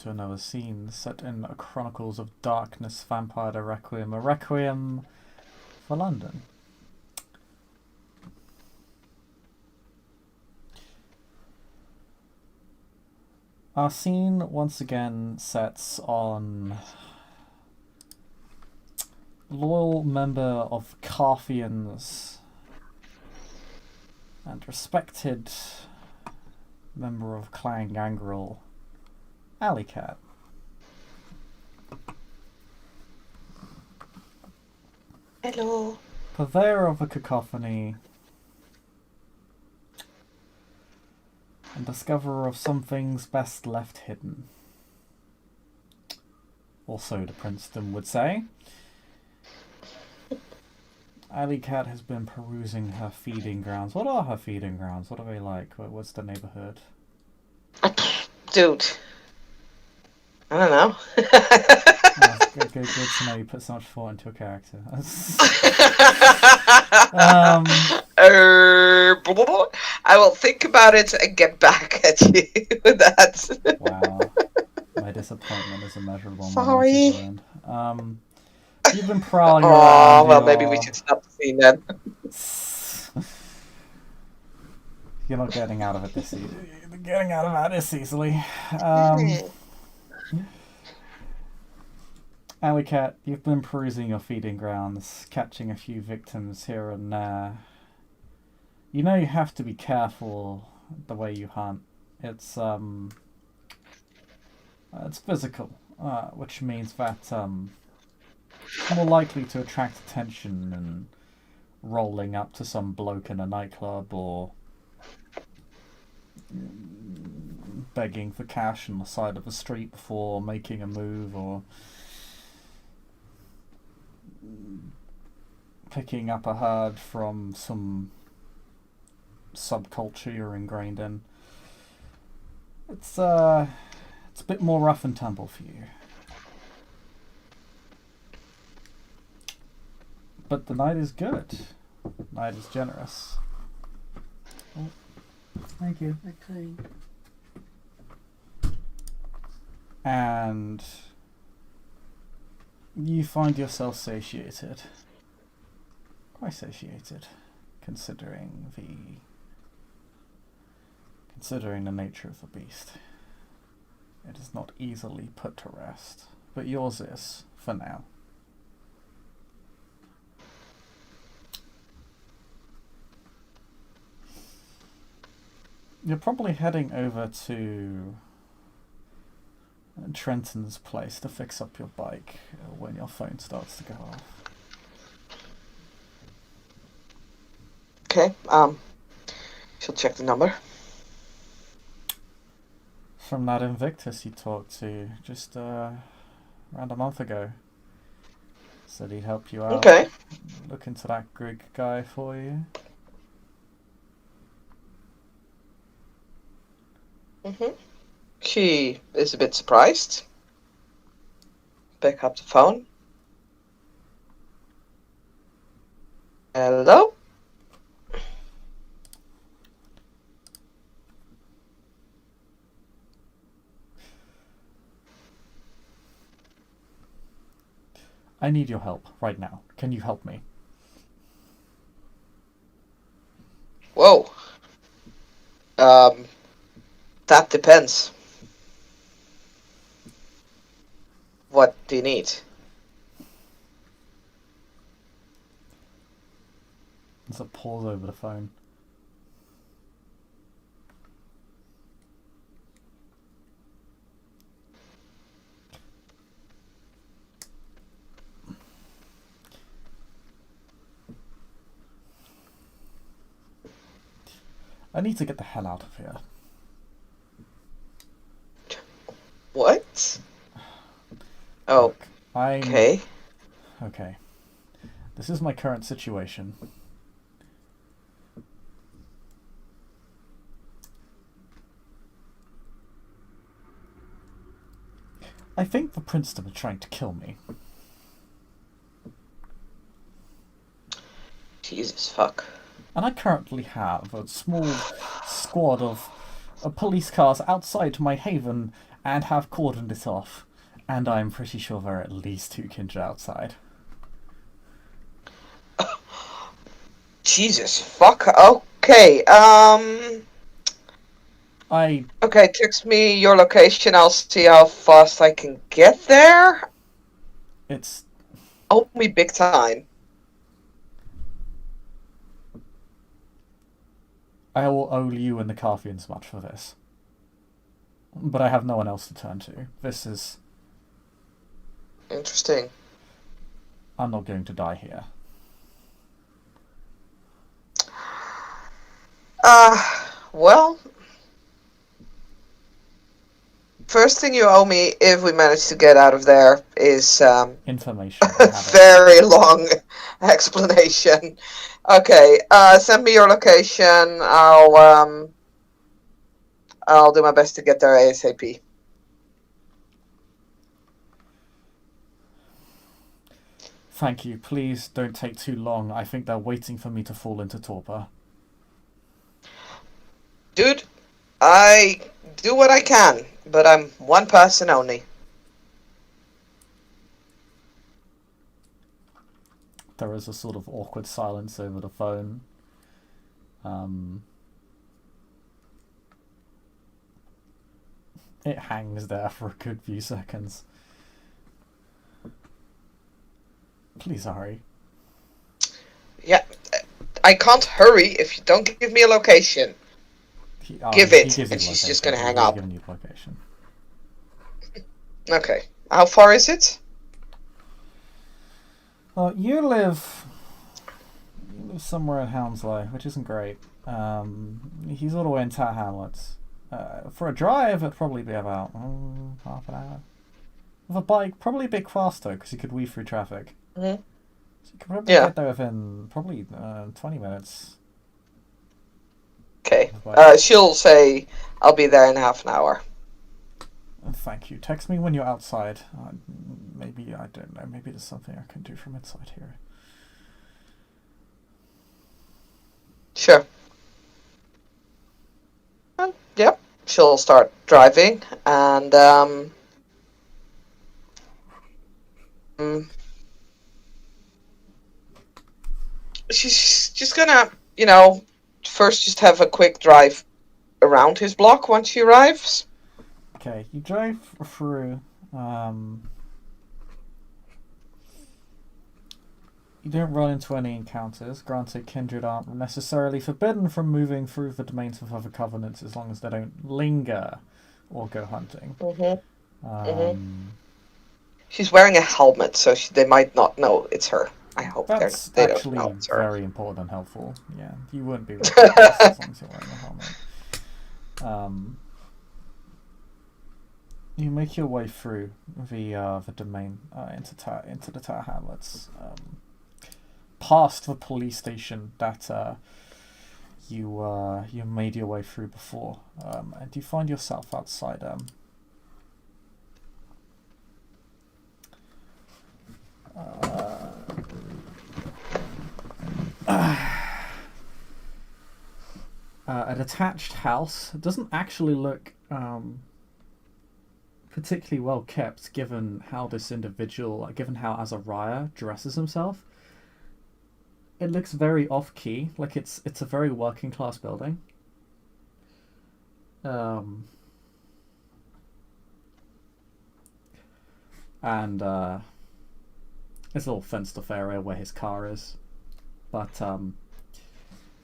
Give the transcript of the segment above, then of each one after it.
to another scene set in a Chronicles of Darkness Vampire the Requiem, a Requiem for London. Our scene once again sets on loyal member of Carthians and respected member of Clan Gangrel, Alycat. Hello. Purveyor of a cacophony and discoverer of some things best left hidden. Or so the Princeton would say. Alycat has been perusing her feeding grounds. What are her feeding grounds? What are they like? What's the neighborhood? Dude. I don't know. Oh, good to know you put so much thought into a character. I will think about it and get back at you with that. Wow. My disappointment is immeasurable. Sorry. You've been prowling Oh, around. well, maybe we should stop the scene then. You're not getting out of it this easily. Getting out of this easily. Alycat, you've been perusing your feeding grounds, catching a few victims here and there. You know you have to be careful the way you hunt. It's physical, which means that it's more likely to attract attention than rolling up to some bloke in a nightclub or begging for cash on the side of the street before making a move, or picking up a herd from some subculture you're ingrained in. It's a bit more rough and tumble for you. But the night is good. The night is generous. Oh, thank you. Okay. And you find yourself satiated. Quite satiated, considering the nature of the beast. It is not easily put to rest, but yours is, for now. You're probably heading over to Trenton's place to fix up your bike when your phone starts to go off. Okay, she'll check the number. From that Invictus you talked to just around a month ago. Said he'd help you out. Okay. Look into that Grig guy for you. She is a bit surprised. Pick up the phone. Hello? I need your help right now. Can you help me? Whoa. That depends. What do you need? There's a pause over the phone. I need to get the hell out of here. What? Oh, Look, okay. Okay. This is my current situation. I think the Princeton are trying to kill me. Jesus fuck. And I currently have a small squad of police cars outside my haven and have cordoned it off. And I'm pretty sure there are at least 2 kindred outside. Jesus, fuck. Okay, I okay, text me your location. I'll see how fast I can get there. it's Owe me big time. I will owe you and the Carthians much for this. But I have no one else to turn to. This is... Interesting. I'm not going to die here. Well, first thing you owe me if we manage to get out of there is Information. a very long explanation. Okay, send me your location. I'll do my best to get there ASAP. Thank you. Please don't take too long. I think they're waiting for me to fall into torpor. Dude, I do what I can, but I'm one person only. There is a sort of awkward silence over the phone. It hangs there for a good few seconds. Please hurry. Yeah, I can't hurry if you don't give me a location. Give it, and she's just gonna hang up. Giving you location. Okay, how far is it? Well, you live somewhere in Hounslow, which isn't great. He's all the way in Tower Hamlets. For a drive, it'd probably be about half an hour. With a bike, probably a bit faster because you could weave through traffic. Mm-hmm. So you could probably get there within probably 20 minutes. Okay. She'll say, I'll be there in half an hour. Thank you. Text me when you're outside. Maybe, I don't know, maybe there's something I can do from inside here. Sure. Yep. She'll start driving, and she's just gonna, first just have a quick drive around his block once she arrives. Okay, you drive through. You don't run into any encounters. Granted, kindred aren't necessarily forbidden from moving through the domains of other covenants as long as they don't linger or go hunting. She's wearing a helmet, so they might not know it's her. I hope that's they actually don't know it's her. Very important and helpful. Yeah, you wouldn't be as long as you're wearing a helmet. You make your way through the domain into the Tower Hamlets, past the police station that you made your way through before, and you find yourself outside a detached house. It doesn't actually look particularly well kept, given how Azariah dresses himself. It looks very off-key, like it's a very working class building. And there's a little fenced-off area where his car is, but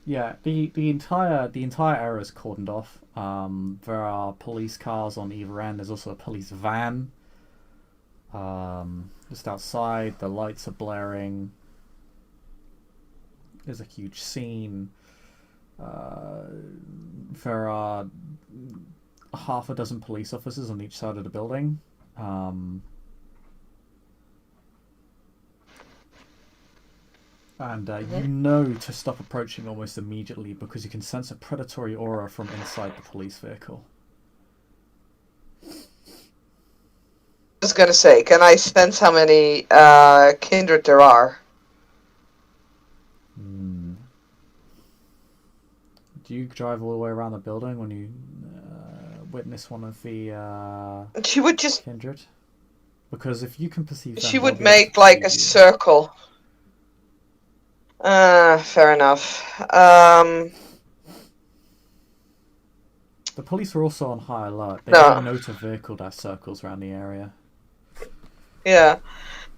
yeah, the entire area is cordoned off. There are police cars on either end. There's also a police van just outside. The lights are blaring. There's a huge scene. There are half a dozen police officers on each side of the building. And you know to stop approaching almost immediately because you can sense a predatory aura from inside the police vehicle. I was gonna say, can I sense how many kindred there are? Do you drive all the way around the building witness one of the She would just... kindred? Because if you can perceive them, she would make, like, a circle. Fair enough. The police are also on high alert. They have a motor vehicle that circles around the area. Yeah.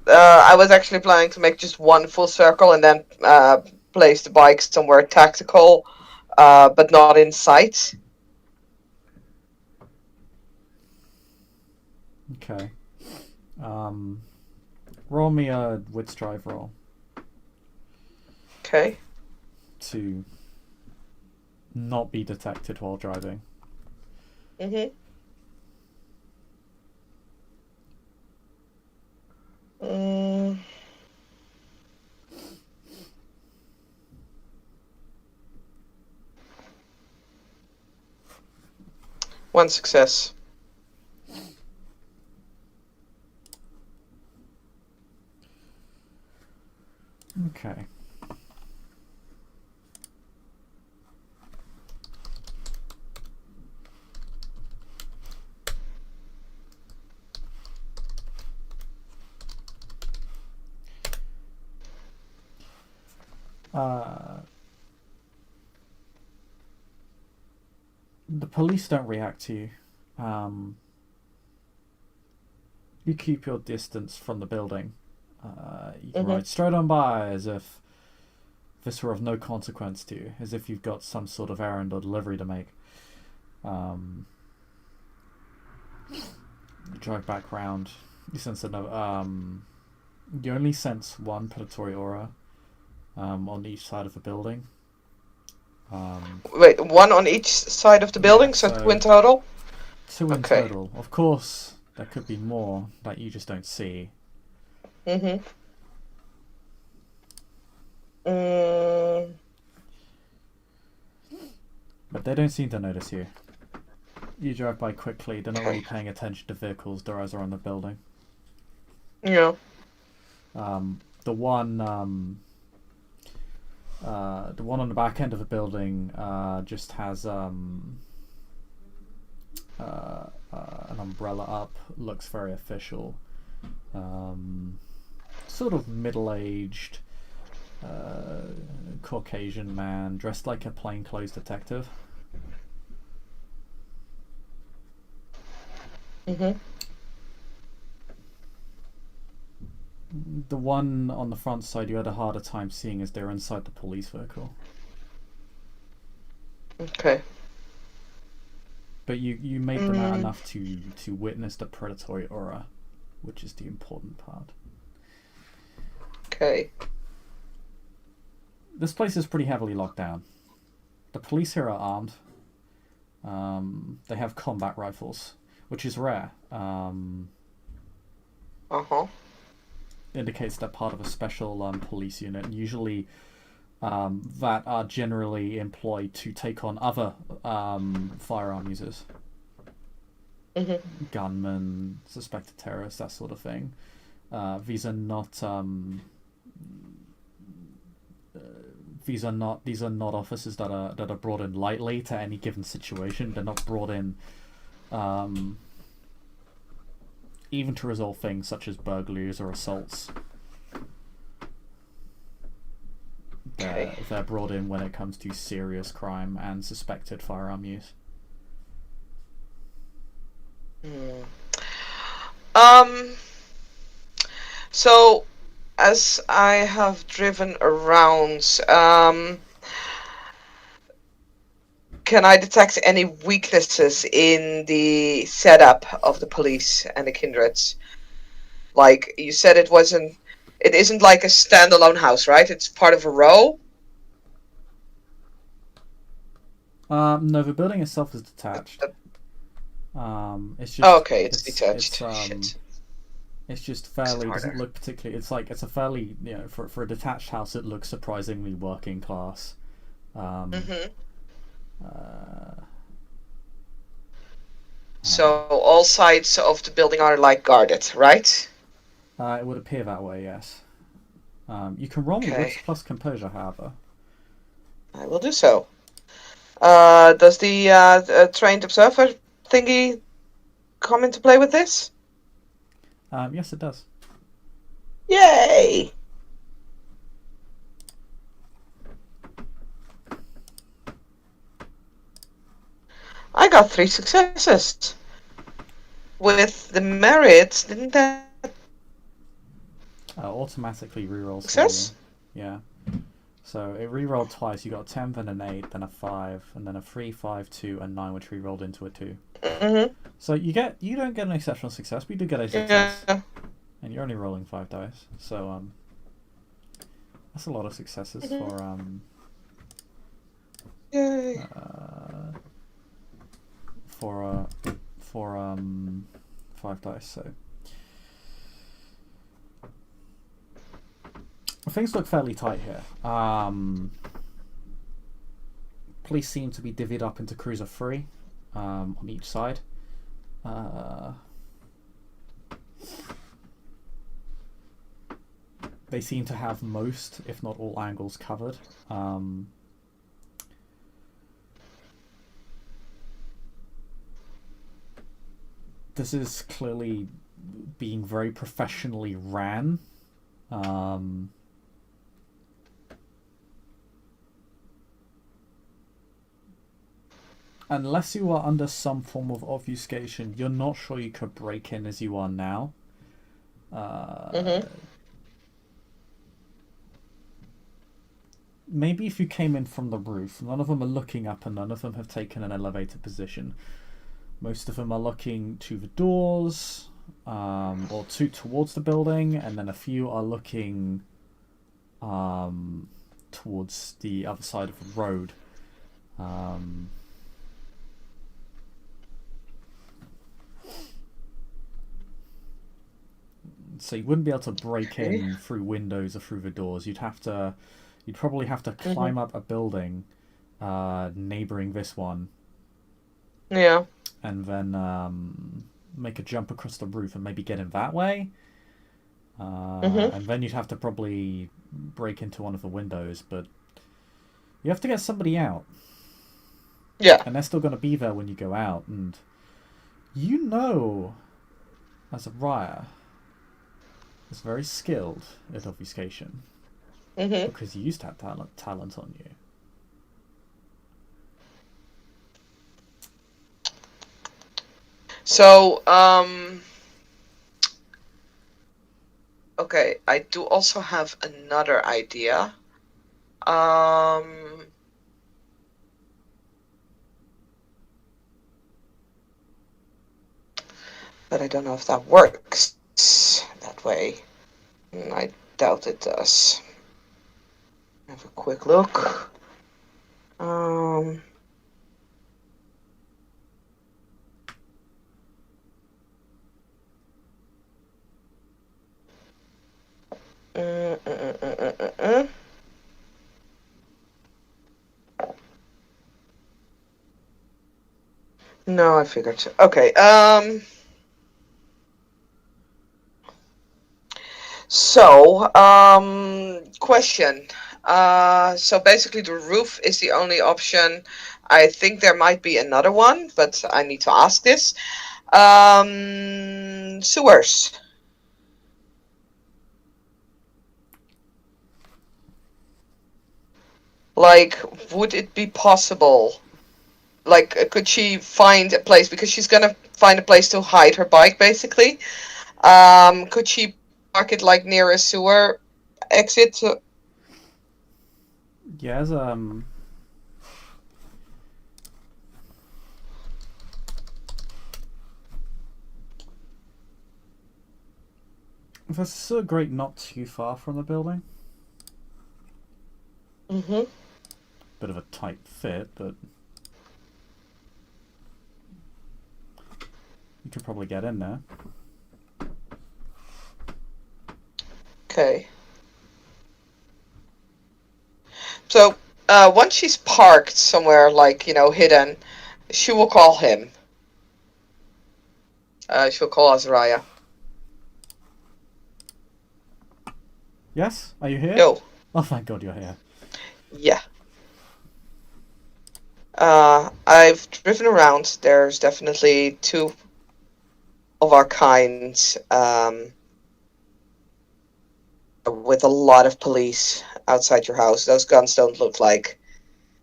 I was actually planning to make just one full circle and then place the bike somewhere tactical, but not in sight. Okay. Roll me a wits drive roll. Okay. To not be detected while driving. Mm-hmm. One success. Okay. The police don't react to you. You keep your distance from the building. You can ride straight on by as if this were of no consequence to you, as if you've got some sort of errand or delivery to make. You drive back round. You sense another. You only sense one predatory aura on each side of the building. Wait, one on each side of the building, so 2 in total? 2 in total. Of course, there could be more that you just don't see. But they don't seem to notice you. You drive by quickly. They're not really paying attention to vehicles. Their eyes are on the building. Yeah. The one on the back end of the building just has an umbrella up. Looks very official. Sort of middle-aged Caucasian man dressed like a plainclothes detective. The one on the front side you had a harder time seeing as they're inside the police vehicle. Okay. But you made them out enough to witness the predatory aura, which is the important part. Okay. This place is pretty heavily locked down. The police here are armed. They have combat rifles, which is rare. Indicates they're part of a special police unit, and usually that are generally employed to take on other firearm users. Gunmen, suspected terrorists, that sort of thing. These are not officers that are brought in lightly to any given situation. They're not brought in even to resolve things such as burglaries or assaults. They're brought in when it comes to serious crime and suspected firearm use. So, as I have driven around, can I detect any weaknesses in the setup of the police and the kindreds? Like, you said it isn't like a standalone house, right? It's part of a row? No, the building itself is detached. It's just... okay, it's detached. It's just fairly... It doesn't look particularly... It's a fairly... for a detached house, it looks surprisingly working class. So all sides of the building are like guarded, right? It would appear that way, yes. You can roll me wits plus composure, however. I will do so. Does the trained observer thingy come into play with this? Yes, it does. Yay! I got 3 successes. With the merits, didn't that Automatically rerolls success? for you. Yeah. So it rerolled twice. You got a 10, then an 8, then a 5, and then a 3, 5, 2, and 9, which rerolled into a 2. Mm-hmm. So you don't get an exceptional success, but you do get a success. Yeah. And you're only rolling 5 dice. So that's a lot of successes Yay. for 5 dice. So things look fairly tight here. Police seem to be divvied up into crews of 3 on each side. They seem to have most, if not all, angles covered. This is clearly being very professionally ran. Unless you are under some form of obfuscation, you're not sure you could break in as you are now. Maybe if you came in from the roof, none of them are looking up and none of them have taken an elevated position. Most of them are looking to the doors, or towards the building, and then a few are looking towards the other side of the road. So you wouldn't be able to break in through windows or through the doors. You'd probably have to climb up a building neighboring this one. Yeah. And then make a jump across the roof and maybe get in that way. And then you'd have to probably break into one of the windows, but you have to get somebody out. Yeah. And they're still going to be there when you go out. And Azariah is very skilled at obfuscation. Because you used to have talent on you. So, okay, I do also have another idea. But I don't know if that works that way. I doubt it does. Have a quick look. No, I figured. Okay. So, question. So basically the roof is the only option. I think there might be another one, but I need to ask this. Sewers. Like, would it be possible? Like, could she find a place? Because she's gonna find a place to hide her bike, basically. Could she park it, like, near a sewer exit? Yes, there's a sewer grate not too far from the building. Bit of a tight fit, but you could probably get in there. Okay. So, once she's parked somewhere, like, hidden, she will call him. She'll call Azariah. Yes? Are you here? No. Oh, thank God you're here. Yeah. I've driven around. There's definitely two of our kind with a lot of police outside your house. Those guns don't look like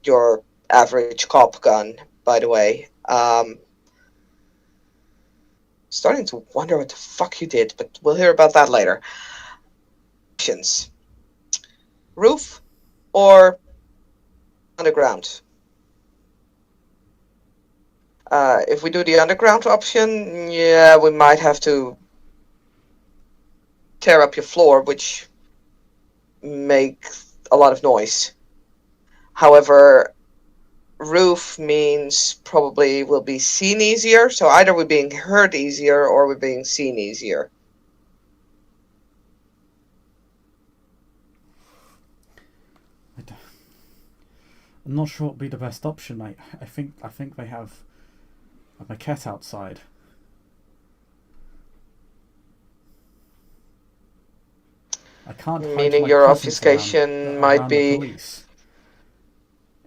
your average cop gun, by the way. Starting to wonder what the fuck you did, but we'll hear about that later. Options. Roof or underground? If we do the underground option, yeah, we might have to tear up your floor, which makes a lot of noise. However, roof means probably we'll be seen easier, so either we're being heard easier or we're being seen easier. I'm not sure what would be the best option. I think they have a maquette outside. I can't hide Meaning my your presence obfuscation might around the be... police.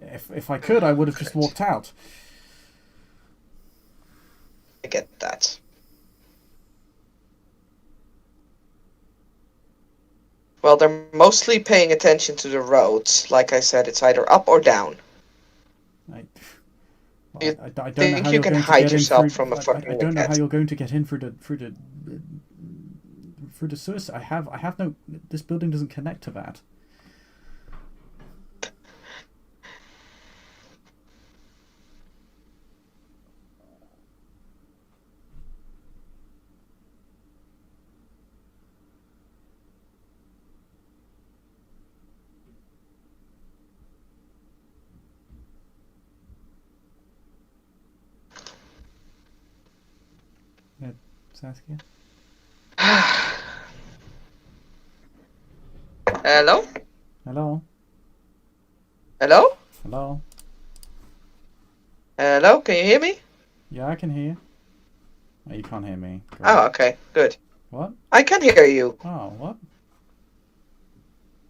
If I could, I would have just walked out. I get that. Well, they're mostly paying attention to the roads. Like I said, it's either up or down. I You don't know how think you you're can going to hide get in yourself through. from a I fucking don't know how cat? you're going to get in through the sewers. I have no. This building doesn't connect to that. Yeah, Saskia. Hello? Hello. Hello? Hello. Hello? Can you hear me? Yeah, I can hear you. Oh, you can't hear me. Great. Oh, okay. Good. What? I can hear you. Oh, what?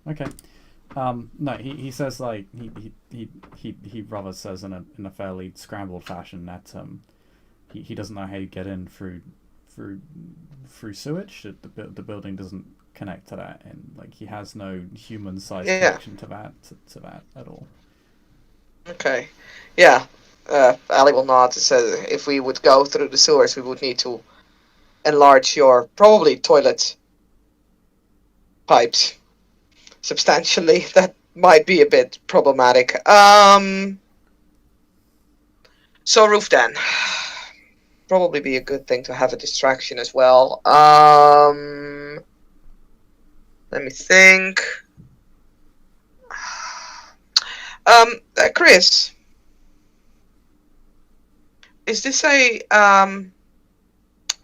Okay. No, he says like he rather says in a fairly scrambled fashion that he doesn't know how you get in through sewage. The building doesn't connect to that, and like he has no human sized Yeah. connection to that at all. Okay. Yeah. Ali will nod and says if we would go through the sewers, we would need to enlarge your probably toilet pipes substantially. That might be a bit problematic. So roof then. Probably be a good thing to have a distraction as well. Let me think. Chris, is this a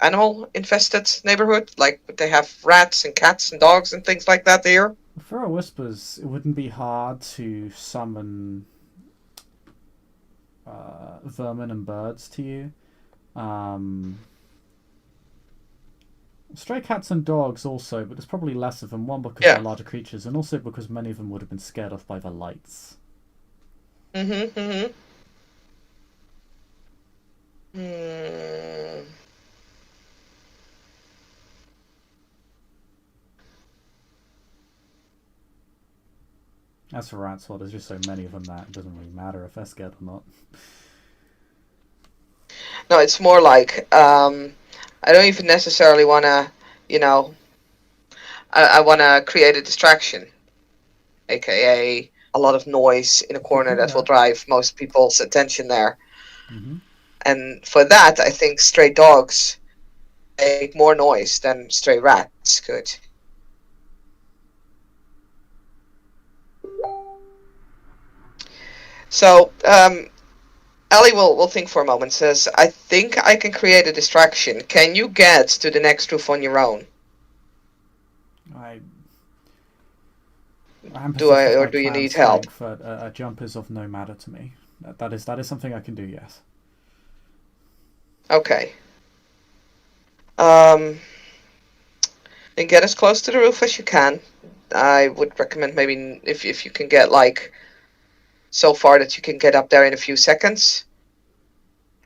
animal infested neighborhood? Like they have rats and cats and dogs and things like that there? For a whispers, it wouldn't be hard to summon vermin and birds to you. Stray cats and dogs also, but there's probably less of them. One, because they're larger creatures, and also because many of them would have been scared off by the lights. Mm-hmm. As for rats, well, there's just so many of them that it doesn't really matter if they're scared or not. No, it's more like I don't even necessarily want to, you know, I want to create a distraction, aka a lot of noise in a corner that will drive most people's attention there. Mm-hmm. And for that, I think stray dogs make more noise than stray rats could. So, Ellie will think for a moment, says, I think I can create a distraction. Can you get to the next roof on your own? Do you need help? A jump is of no matter to me. That is something I can do, yes. Okay. Then get as close to the roof as you can. I would recommend maybe if you can get like so far that you can get up there in a few seconds.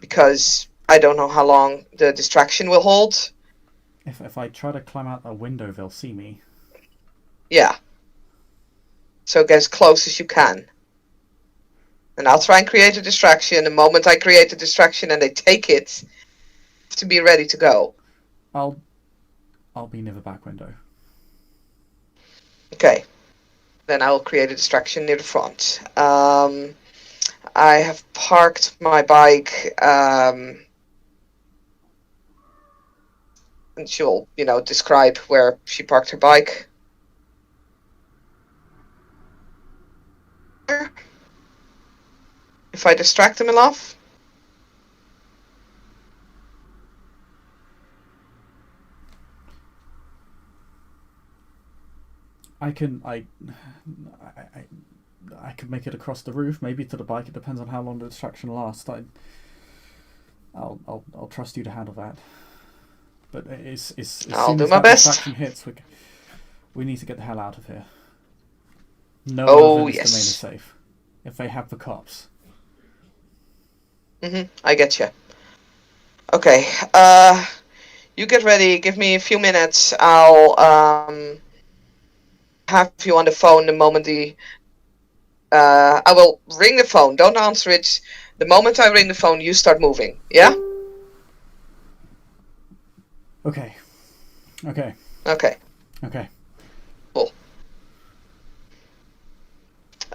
Because I don't know how long the distraction will hold. If I try to climb out a window, they'll see me. Yeah. So get as close as you can. And I'll try and create a distraction. The moment I create a distraction and they take it, to be ready to go. I'll be near the back window. Okay. Then I will create a distraction near the front. I have parked my bike. And she'll, describe where she parked her bike. If I distract them enough. I can can make it across the roof, maybe to the bike. It depends on how long the distraction lasts. I'll trust you to handle that. But as I'll soon do as my that best. distraction hits, we need to get the hell out of here. No one Oh, of this domain is yes. safe. If they have the cops. I get you. Okay. You get ready. Give me a few minutes. I'll have you on the phone the moment I will ring the phone. Don't answer it. The moment I ring the phone, you start moving. Yeah? Okay. Okay. Okay. Okay. Cool.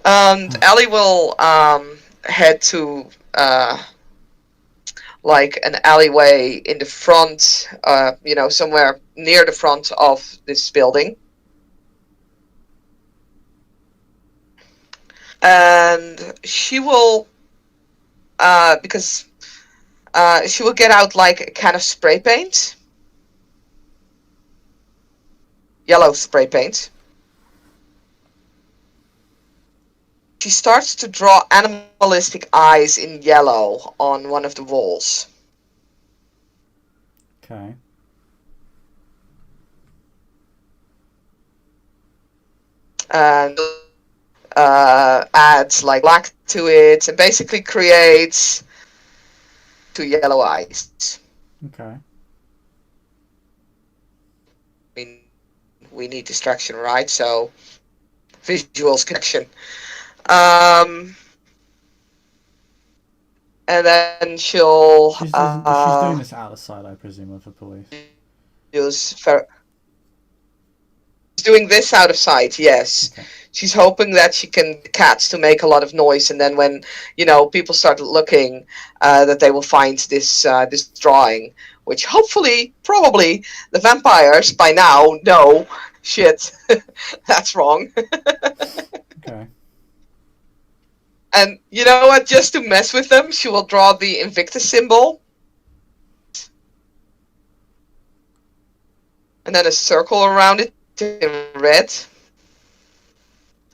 And Ellie will head to like an alleyway in the front, somewhere near the front of this building. And she will, because she will get out like a can of spray paint, yellow spray paint. She starts to draw animalistic eyes in yellow on one of the walls. Okay. And adds like black to it and basically creates two yellow eyes. Okay. I mean, we need distraction, right? So visuals connection. And then she'll She's doing this out of sight, I presume, of the police. use she's doing this out of sight. Yes, Okay. she's hoping that she can get cats to make a lot of noise, and then when people start looking, that they will find this drawing, which hopefully, probably, the vampires by now know. Shit, that's wrong. Okay. And you know what? Just to mess with them, she will draw the Invictus symbol. And then a circle around it in red.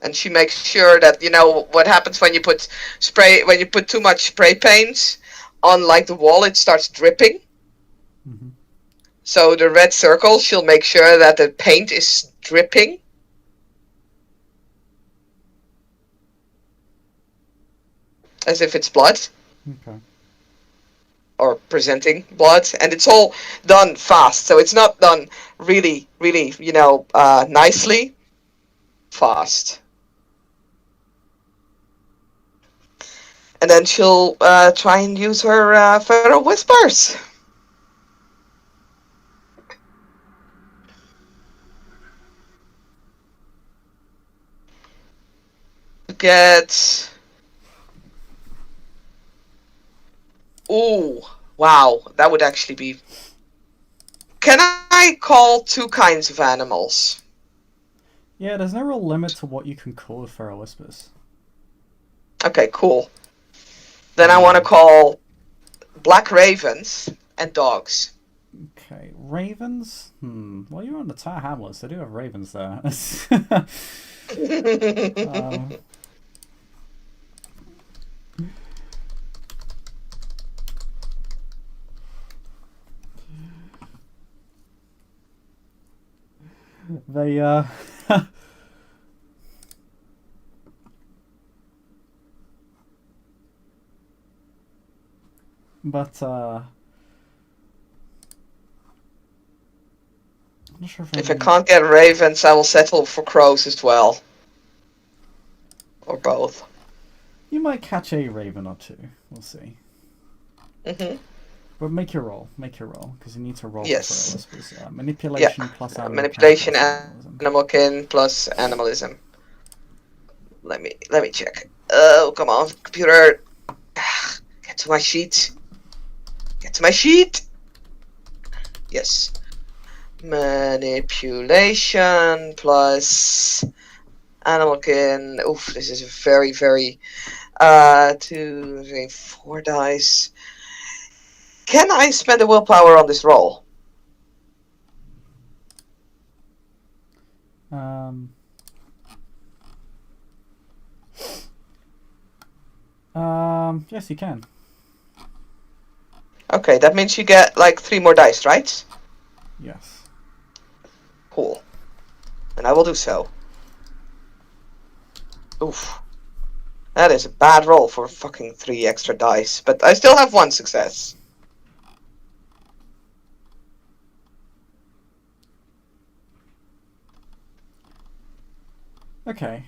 And she makes sure that, what happens when you put too much spray paint on like the wall, it starts dripping. Mm-hmm. So the red circle, she'll make sure that the paint is dripping. As if it's blood. Okay. Or presenting blood, and it's all done fast, so it's not done really, really, nicely. Fast. And then she'll try and use her feral whispers. To get... Ooh, wow, that would actually be... Can I call two kinds of animals? Yeah, there's no real limit to what you can call with feral whispers. Okay, cool. Then I want to call black ravens and dogs. Okay, ravens? Well, you're on the Tower Hamlets. They do have ravens there. They But I'm not sure if If I any... can't get ravens, I will settle for crows as well. Or both. You might catch a raven or two. We'll see. Mm-hmm. But make your roll. Make your roll. Because you need to roll for Yes. frail whispers. Yeah. Manipulation plus Alycat Manipulation, plus animalism. animalkin plus animalism. Let me check. Oh, come on, computer. Get to my sheet. Get to my sheet. Yes. Manipulation plus animalkin. Oof, this is very, very 2, 3, 4 dice. Can I spend a willpower on this roll? Yes, you can. Okay, that means you get like 3 more dice, right? Yes. Cool. And I will do so. Oof. That is a bad roll for fucking 3 extra dice, but I still have 1 success. Okay.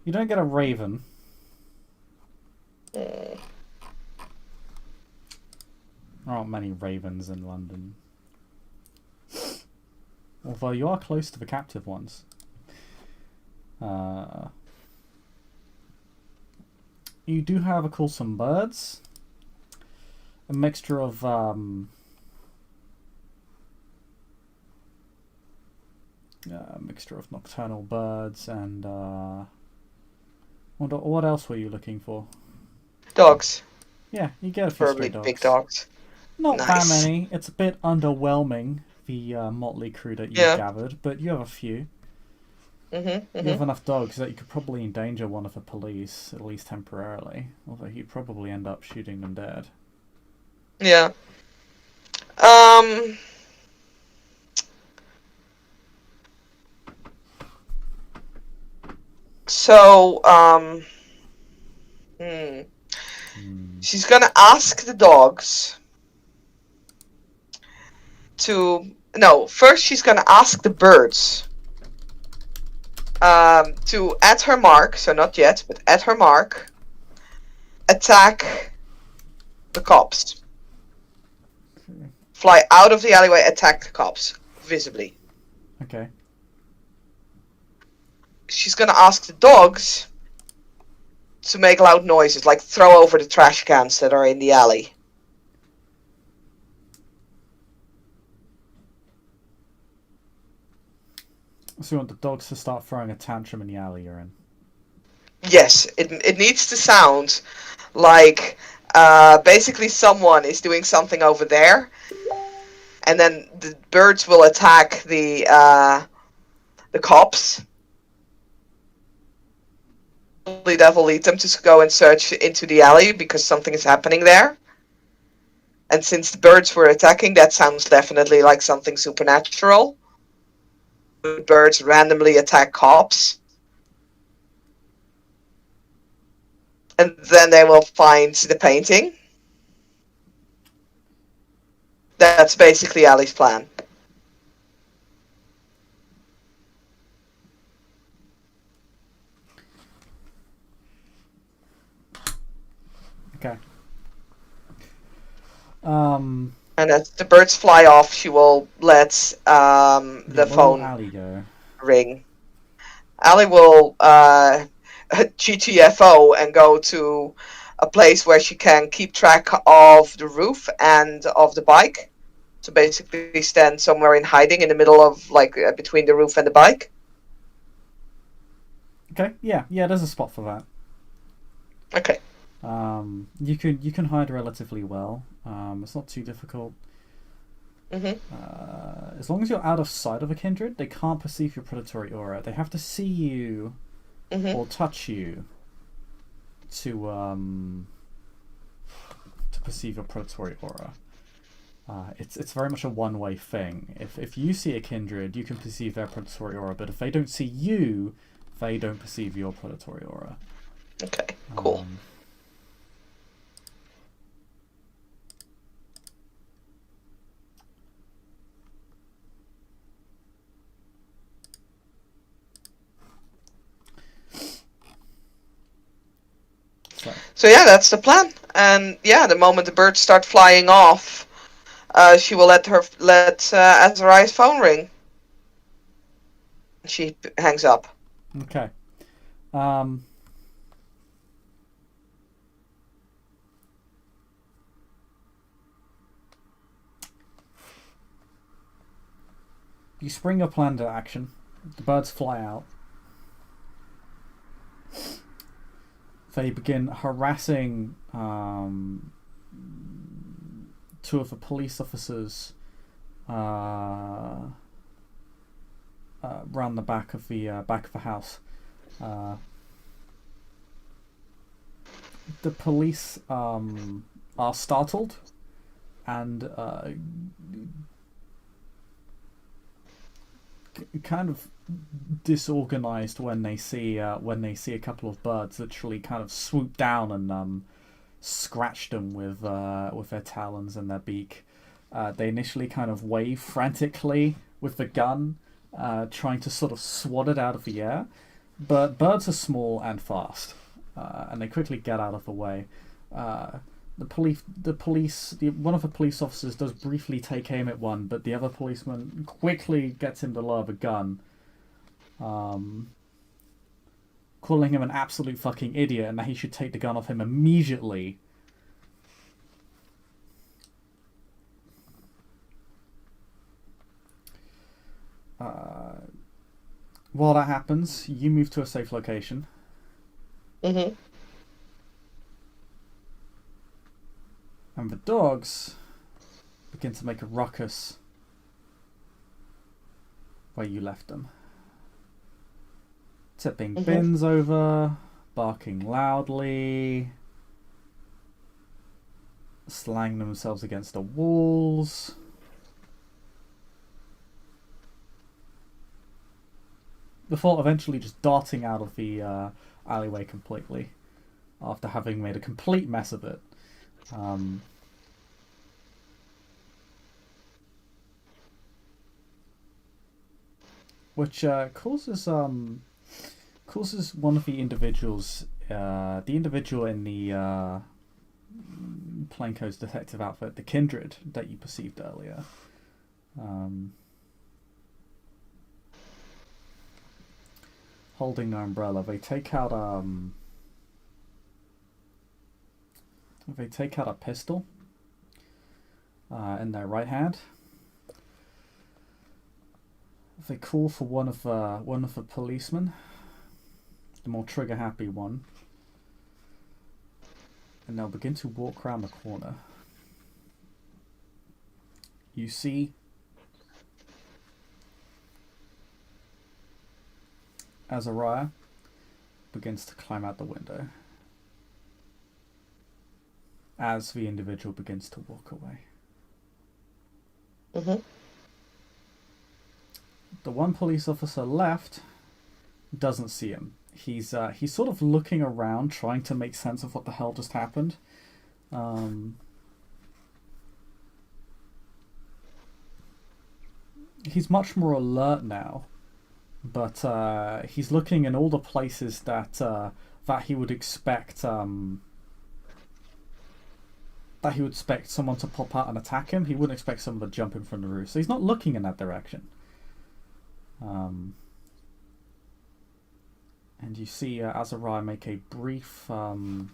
You don't get a raven. There aren't many ravens in London. Although you are close to the captive ones. You do, however, call some birds. A mixture of nocturnal birds and what else were you looking for? Dogs. Yeah, you get a few stray Preferably dogs. big dogs. Not that Nice. many. It's a bit underwhelming, the motley crew that you Yeah. gathered, but you have a few. Mm-hmm. You have enough dogs that you could probably endanger one of the police, at least temporarily. Although you'd probably end up shooting them dead. Yeah. So, she's gonna ask the dogs to... No, first she's gonna ask the birds to, at her mark, so not yet, but at her mark, attack the cops. Fly out of the alleyway, attack the cops, visibly. Okay. She's gonna ask the dogs to make loud noises, like throw over the trash cans that are in the alley. So you want the dogs to start throwing a tantrum in the alley you're in? Yes, it needs to sound like basically someone is doing something over there, and then the birds will attack the cops. That will lead them to go and search into the alley because something is happening there. And since the birds were attacking, that sounds definitely like something supernatural. Birds randomly attack cops. And then they will find the painting. That's basically Ali's plan. Okay. And as the birds fly off, she will let the phone Ali go? ring. Ali will GTFO and go to a place where she can keep track of the roof and of the bike. So basically stand somewhere in hiding in the middle of, like, between the roof and the bike. Okay, yeah, there's a spot for that. Okay. You can hide relatively well. It's not too difficult. As long as you're out of sight of a kindred, they can't perceive your predatory aura. They have to see you or touch you to perceive your predatory aura. It's very much a one-way thing. If you see a kindred, you can perceive their predatory aura, but if they don't see you, they don't perceive your predatory aura. Okay, cool. So yeah, that's the plan. And yeah, the moment the birds start flying off, she will let Azariah's phone ring. She hangs up. Okay. Um, you spring your plan to action. The birds fly out. They begin harassing two of the police officers round the back of the house. The police are startled and kind of disorganized when they see a couple of birds literally kind of swoop down and scratch them with their talons and their beak. They initially kind of wave frantically with the gun, trying to sort of swat it out of the air. But birds are small and fast, and they quickly get out of the way. One of the police officers does briefly take aim at one, but the other policeman quickly gets him to lower the gun, calling him an absolute fucking idiot and that he should take the gun off him immediately. While that happens, you move to a safe location. Mm-hmm. And the dogs begin to make a ruckus where you left them. Tipping bins over, barking loudly, slanging themselves against the walls. Before eventually just darting out of the alleyway completely, after having made a complete mess of it. Which causes one of the individuals, the individual in the plainclothes detective outfit, the kindred that you perceived earlier. Holding the umbrella, they take out a pistol in their right hand. They call for one of the policemen, the more trigger happy one, and they'll begin to walk around the corner. You see Azariah begins to climb out the window as the individual begins to walk away. Mm-hmm. The one police officer left doesn't see him. He's sort of looking around, trying to make sense of what the hell just happened. He's much more alert now, but he's looking in all the places that he would expect someone to pop out and attack him. He wouldn't expect someone to jump in from the roof, so he's not looking in that direction. And you see Azariah make a brief... I'm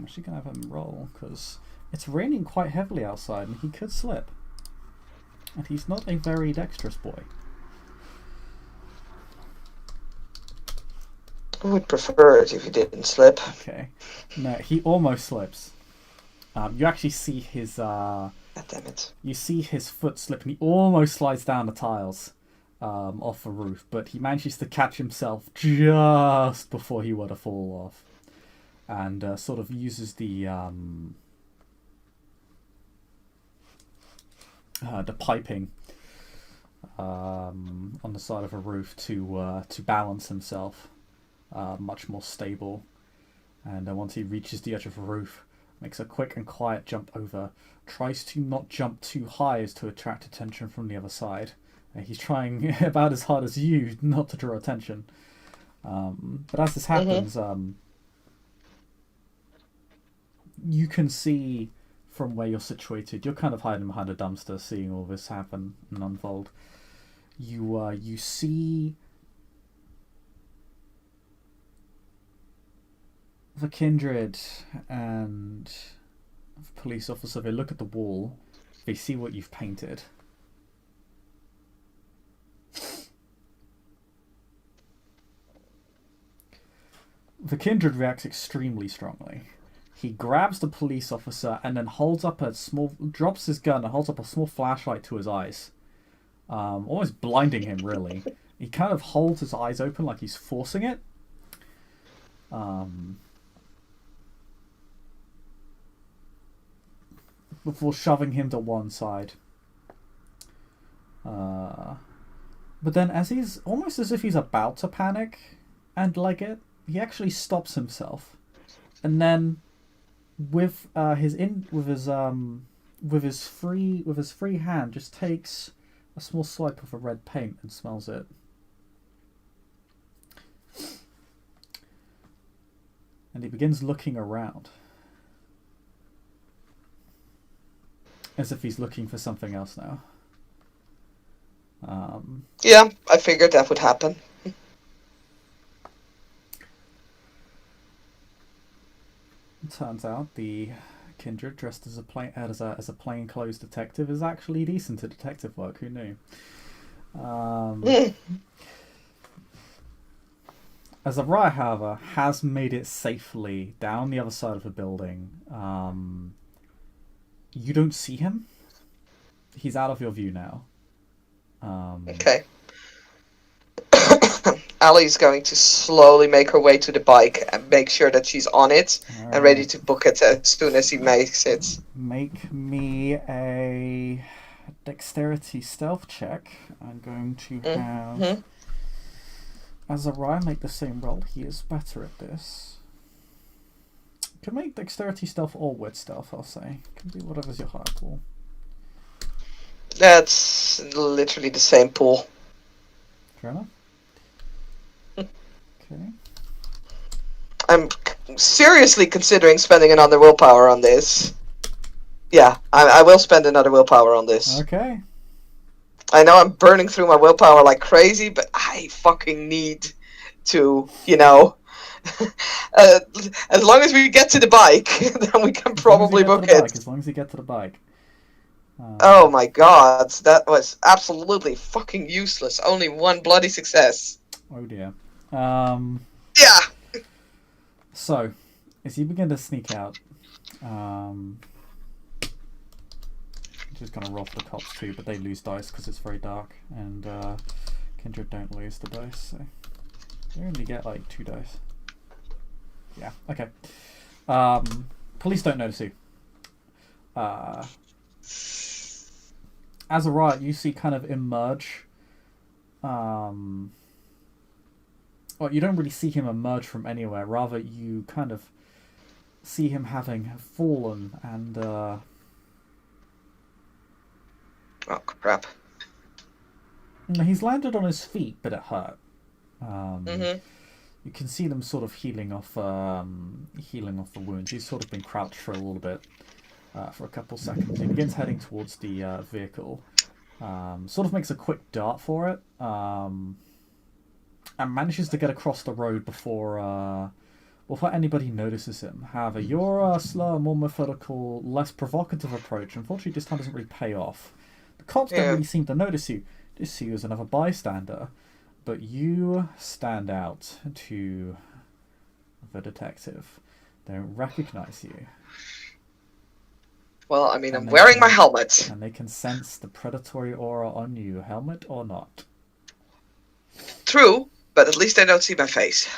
actually going to have him roll, because it's raining quite heavily outside, and he could slip. And he's not a very dexterous boy. I would prefer it if he didn't slip. Okay. No, he almost slips. You actually see his... God damn it. You see his foot slip, and he almost slides down the tiles off the roof, but he manages to catch himself just before he were to fall off. And sort of uses the piping on the side of a roof to balance himself much more stable. And once he reaches the edge of the roof, makes a quick and quiet jump over, tries to not jump too high as to attract attention from the other side. He's trying about as hard as you not to draw attention. But as this happens, you can see from where you're situated. You're kind of hiding behind a dumpster, seeing all this happen and unfold. You see the kindred and the police officer. They look at the wall. They see what you've painted. The kindred reacts extremely strongly. He grabs the police officer and then drops his gun and holds up a small flashlight to his eyes, almost blinding him. Really, he kind of holds his eyes open like he's forcing it. Before shoving him to one side. But then, almost as if he's about to panic and leg it, he actually stops himself, and then with his free hand just takes a small swipe of the red paint and smells it. And he begins looking around, as if he's looking for something else now. Yeah, I figured that would happen. It turns out the kindred dressed as a plainclothes detective is actually decent at detective work. Who knew? Azariah, however, has made it safely down the other side of the building. You don't see him. He's out of your view now. Okay. Allie's going to slowly make her way to the bike and make sure that she's on it and ready to book it as soon as he makes it. Make me a dexterity stealth check. I'm going to have Azariah make the same roll. He is better at this. You can make dexterity stealth or wit stealth, I'll say. You can do whatever's your higher pool. That's literally the same pool. Fair enough. Okay. I'm seriously considering spending another willpower on this. Yeah, I will spend another willpower on this. Okay. I know I'm burning through my willpower like crazy, but I fucking need to, as long as we get to the bike, then we can probably book it. As long as you get to the bike. Oh my god, that was absolutely fucking useless. Only one bloody success. Oh dear. Yeah. So, as you begin to sneak out, I'm just gonna roll for the cops too, but they lose dice because it's very dark, and Kindred don't lose the dice, so they only get like 2 dice. Yeah. Okay. Police don't notice you. Azariah, you see kind of emerge. Well, you don't really see him emerge from anywhere. Rather, you kind of see him having fallen and. Oh crap! He's landed on his feet, but it hurt. You can see them sort of healing off the wounds. He's sort of been crouched for a little bit. For a couple seconds. He begins heading towards the vehicle. Sort of makes a quick dart for it. And manages to get across the road before anybody notices him. However, your slower, more methodical, less provocative approach, unfortunately, this time doesn't really pay off. The cops don't really seem to notice you. They see you as another bystander. But you stand out to the detective. They don't recognize you. Well, I mean, I'm wearing my helmet. And they can sense the predatory aura on you, helmet or not. True, but at least they don't see my face.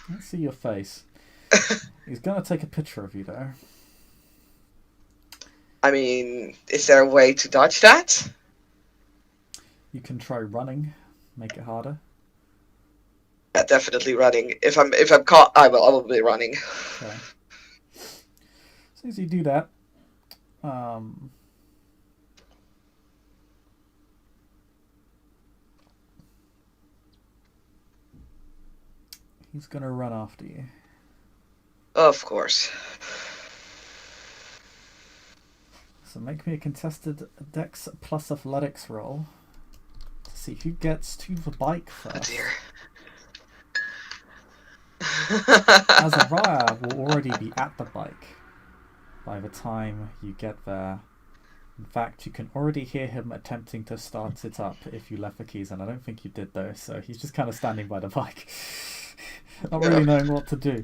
Let's see your face. He's going to take a picture of you, though. I mean, is there a way to dodge that? You can try running. Make it harder. Yeah, definitely running. If I'm caught, I will be running. Okay. As soon as you do that, he's gonna run after you. Of course. So make me a contested Dex plus Athletics roll to see who gets to the bike first. Oh dear. Azariah will already be at the bike by the time you get there. In fact, you can already hear him attempting to start it up if you left the keys, and I don't think you did though, so he's just kind of standing by the bike. Not really knowing what to do.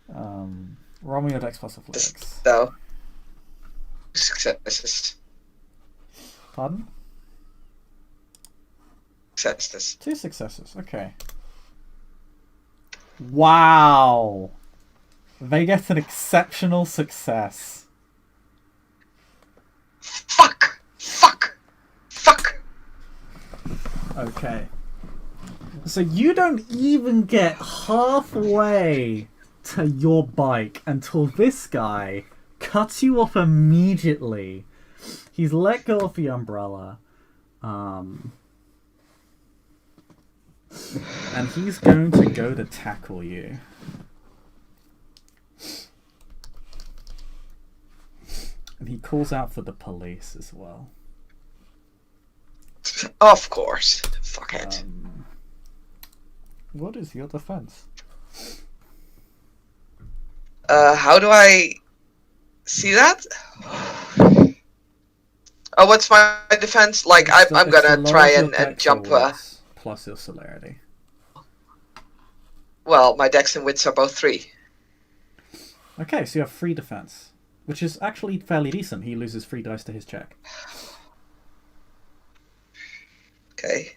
Roll me your Dex plus Athletics. No. Successes. Pardon? Successes. 2 successes, okay. Wow! They get an exceptional success. Fuck! Fuck! Fuck! Okay. So you don't even get halfway to your bike until this guy cuts you off immediately. He's let go of the umbrella. And he's going to go to tackle you. And he calls out for the police as well. Of course. Fuck it. What is your defense? How do I see that? Oh, what's my defense? Like, I'm gonna try and jump. Plus your celerity. Well, my dex and wits are both 3. Okay, so you have 3 defense, which is actually fairly decent. He loses 3 dice to his check. Okay.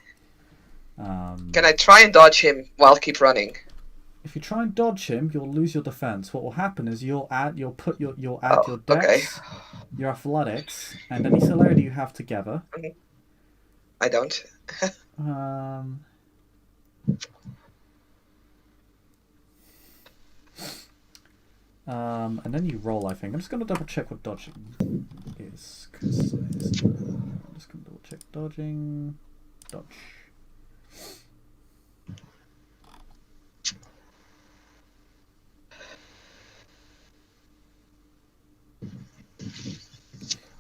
Can I try and dodge him while keep running? If you try and dodge him, you'll lose your defense. What will happen is you'll add your dex, okay. your athletics, and any celerity you have together. I don't. And then you roll, I think. I'm just going to double check what dodging is. I'm just going to double check dodging. Dodge.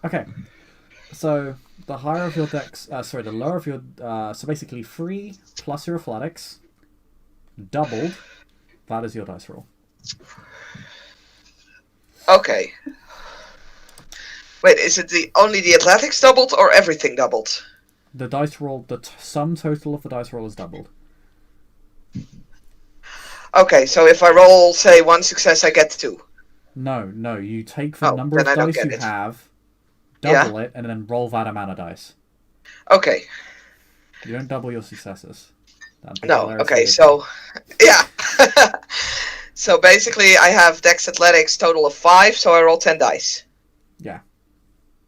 Okay. So the higher of your dex, the lower of your, so basically 3 plus your athletics, doubled, that is your dice roll. Okay. Wait, is it only the athletics doubled or everything doubled? The dice roll, the sum total of the dice roll is doubled. Okay, so if I roll, say, 1 success, I get 2. No, you take the number of dice you have, double it, and then roll that amount of dice. Okay. You don't double your successes. No, okay, so, yeah. So basically, I have Dex Athletics total of 5, so I roll 10 dice. Yeah.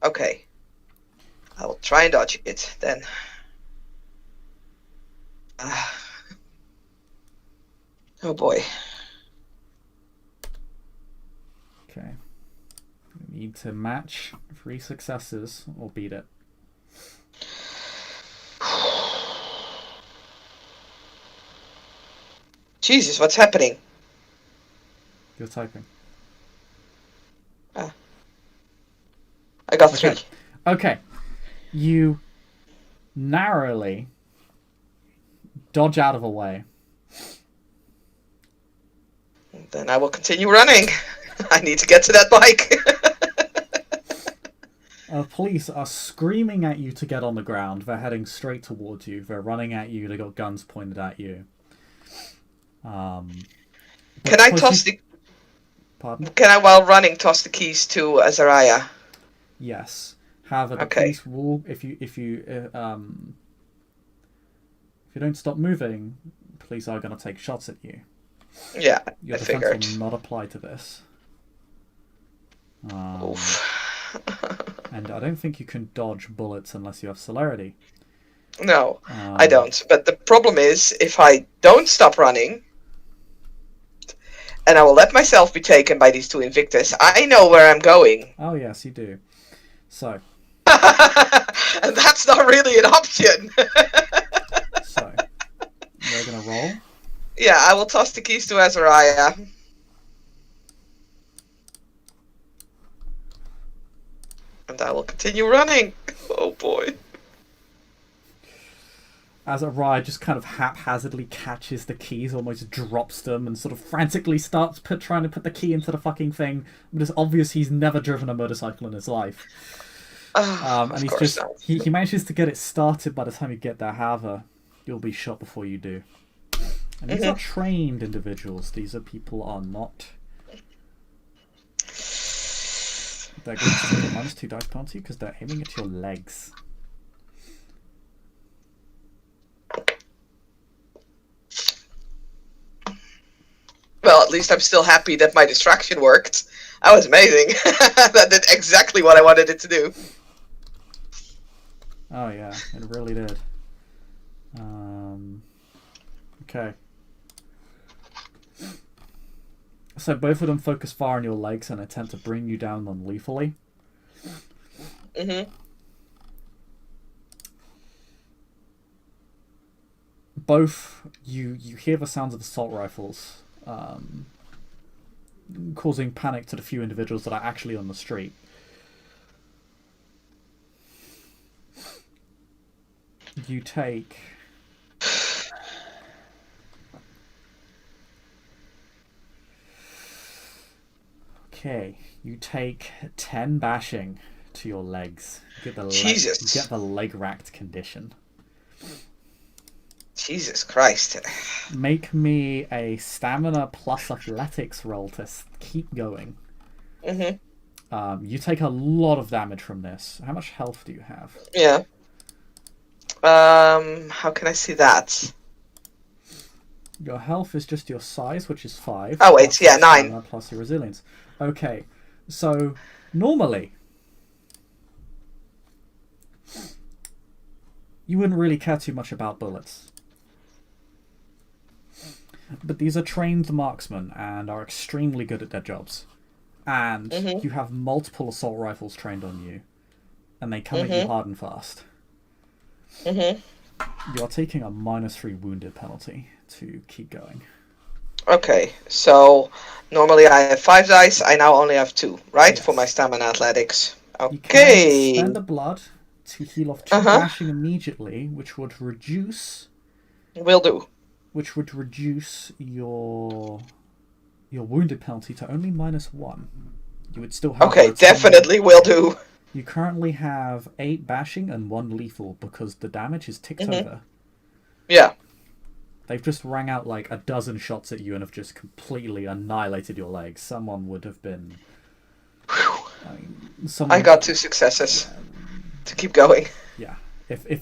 Okay. I will try and dodge it, then. Oh boy. Okay. You need to match 3 successes or beat it. Jesus, what's happening? You're typing. I got 3. Okay. You narrowly dodge out of the way. Then I will continue running. I need to get to that bike. Police are screaming at you to get on the ground. They're heading straight towards you. They're running at you. They got guns pointed at you. Can I toss the... Pardon? Can I, while running, toss the keys to Azariah? Yes. However, the police will, if you don't stop moving, police are going to take shots at you. Yeah, Your I defense figured. will not apply to this. Oof. And I don't think you can dodge bullets unless you have celerity. No, I don't. But the problem is, if I don't stop running, and I will let myself be taken by these 2 Invictus, I know where I'm going. Oh yes, you do. So. And that's not really an option. So, you're gonna roll? Yeah, I will toss the keys to Azariah. And I will continue running. Oh boy. Azariah just kind of haphazardly catches the keys, almost drops them, and sort of frantically starts trying to put the key into the fucking thing. But it's obvious he's never driven a motorcycle in his life. And he's just he manages to get it started. By the time you get there, however, you'll be shot before you do. And these are trained individuals. These are people are not. They're going to take a -2 dice penalty because they're aiming at your legs. Well, at least I'm still happy that my distraction worked. That was amazing. That did exactly what I wanted it to do. Oh yeah, it really did. Okay. So both of them focus fire on your legs and attempt to bring you down non-lethally. Both, you hear the sounds of assault rifles, causing panic to the few individuals that are actually on the street. You take... Okay, you take 10 bashing to your legs. You get Jesus. You get the leg racked condition. Jesus Christ. Make me a stamina plus athletics roll to keep going. You take a lot of damage from this. How much health do you have? Yeah. How can I see that? Your health is just your size, which is 5. Oh wait, yeah, 9. Plus your resilience. Okay, so normally you wouldn't really care too much about bullets. But these are trained marksmen and are extremely good at their jobs. And you have multiple assault rifles trained on you. And they come at you hard and fast. You are taking a -3 wounded penalty to keep going. Okay, so normally I have 5 dice, I now only have 2, right? Yes. For my stamina athletics. Okay. You can spend the blood to heal off 2 bashing immediately, which would reduce... Will do. Which would reduce your wounded penalty to only -1. You would still have... Okay, definitely will do. You currently have 8 bashing and 1 lethal because the damage is ticked over. Yeah. They've just rang out like a dozen shots at you and have just completely annihilated your legs. Someone would have been... I got 2 successes to keep going. Yeah. If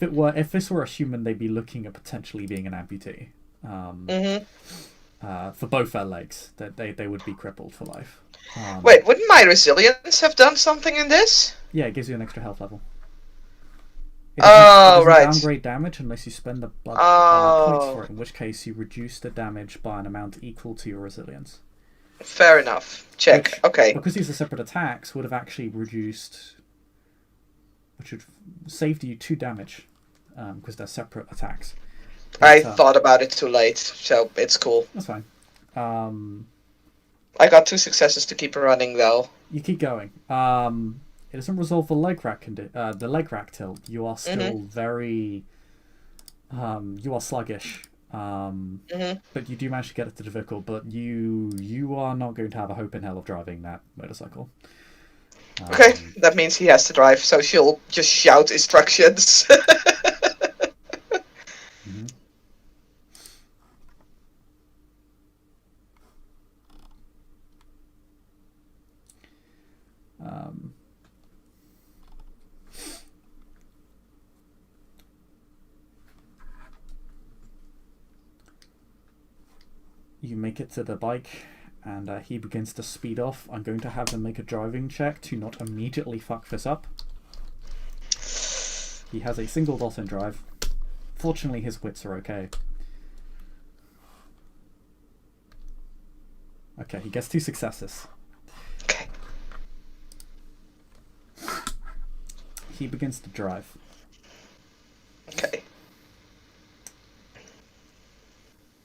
this were a human, they'd be looking at potentially being an amputee. For both their legs. They would be crippled for life. Wait, wouldn't my resilience have done something in this? Yeah, it gives you an extra health level. It doesn't downgrade damage unless you spend the blood points for it, in which case you reduce the damage by an amount equal to your resilience. Fair enough. Check. Which, okay. Because these are separate attacks, would have actually reduced... Which would have saved you 2 damage, because they're separate attacks. But, I thought about it too late, so it's cool. That's fine. I got 2 successes to keep running, though. You keep going. It doesn't resolve the leg rack tilt. You are still very... you are sluggish. But you do manage to get it to the vehicle, but you are not going to have a hope in hell of driving that motorcycle. Okay, that means he has to drive, so she'll just shout instructions. You make it to the bike, and he begins to speed off. I'm going to have him make a driving check to not immediately fuck this up. He has a single dot in drive. Fortunately, his wits are okay. Okay, he gets 2 successes. Okay. He begins to drive. Okay.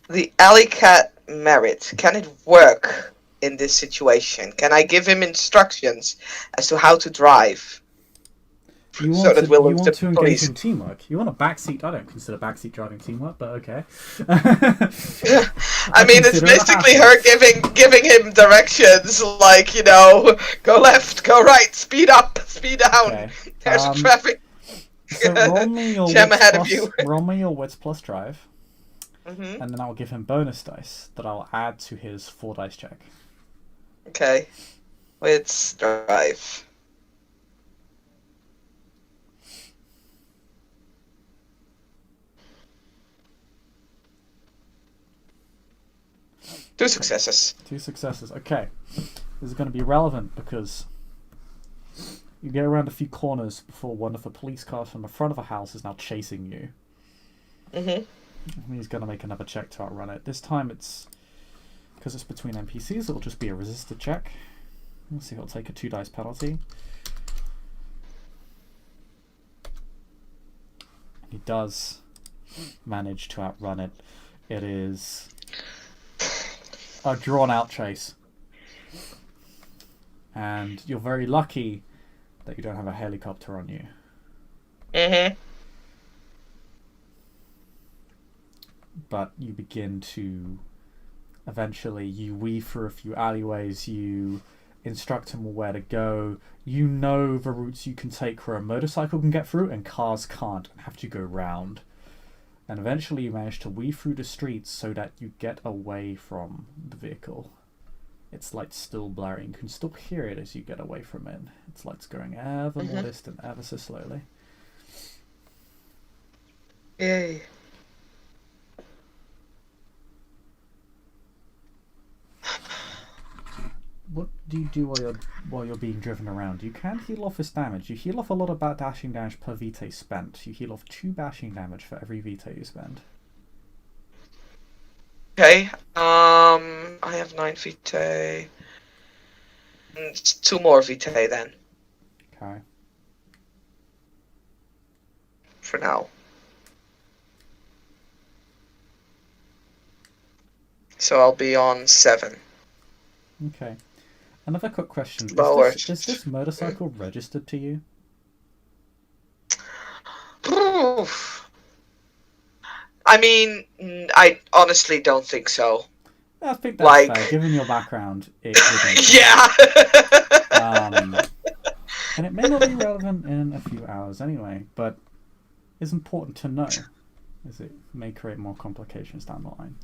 The Alycat merit, can it work in this situation? Can I give him instructions as to how to drive? You so want that to we'll you want the to engage police. in teamwork. You want a backseat. I don't consider backseat driving teamwork, but okay. I mean, it's consider it a basically hassle. her giving him directions, like, go left, go right, speed up, speed down. Okay. There's a traffic So roll me your jam wits ahead of plus. you. Roll me your wits plus drive, Hmm. and then I will give him bonus dice that I'll add to his 4 dice check. Okay, let's drive. Two successes. 2 successes. Okay. This is going to be relevant because you get around a few corners before one of the police cars from the front of the house is now chasing you. Hmm. And he's going to make another check to outrun it. This time it's... Because it's between NPCs, it'll just be a resisted check. Let's see, he'll take a 2 dice penalty. He does manage to outrun it. It is a drawn-out chase. And you're very lucky that you don't have a helicopter on you. Hmm. But you begin to... Eventually, you weave through a few alleyways, you instruct him where to go. You know the routes you can take where a motorcycle can get through and cars can't and have to go round. And eventually you manage to weave through the streets so that you get away from the vehicle. Its lights still blaring. You can still hear it as you get away from it. Its lights going ever more distant, ever so slowly. Yay. What do you do while you're being driven around? You can heal off this damage. You heal off a lot of dashing damage per vitae spent. You heal off 2 bashing damage for every vitae you spend. Okay. I have 9 vitae. It's 2 more vitae then. Okay. For now. So I'll be on 7. Okay. Another quick question. Is this motorcycle registered to you? Oof. I mean, I honestly don't think so. I think that's fair. Given your background, it wouldn't. Yeah! And it may not be relevant in a few hours anyway, but it's important to know, as it may create more complications down the line.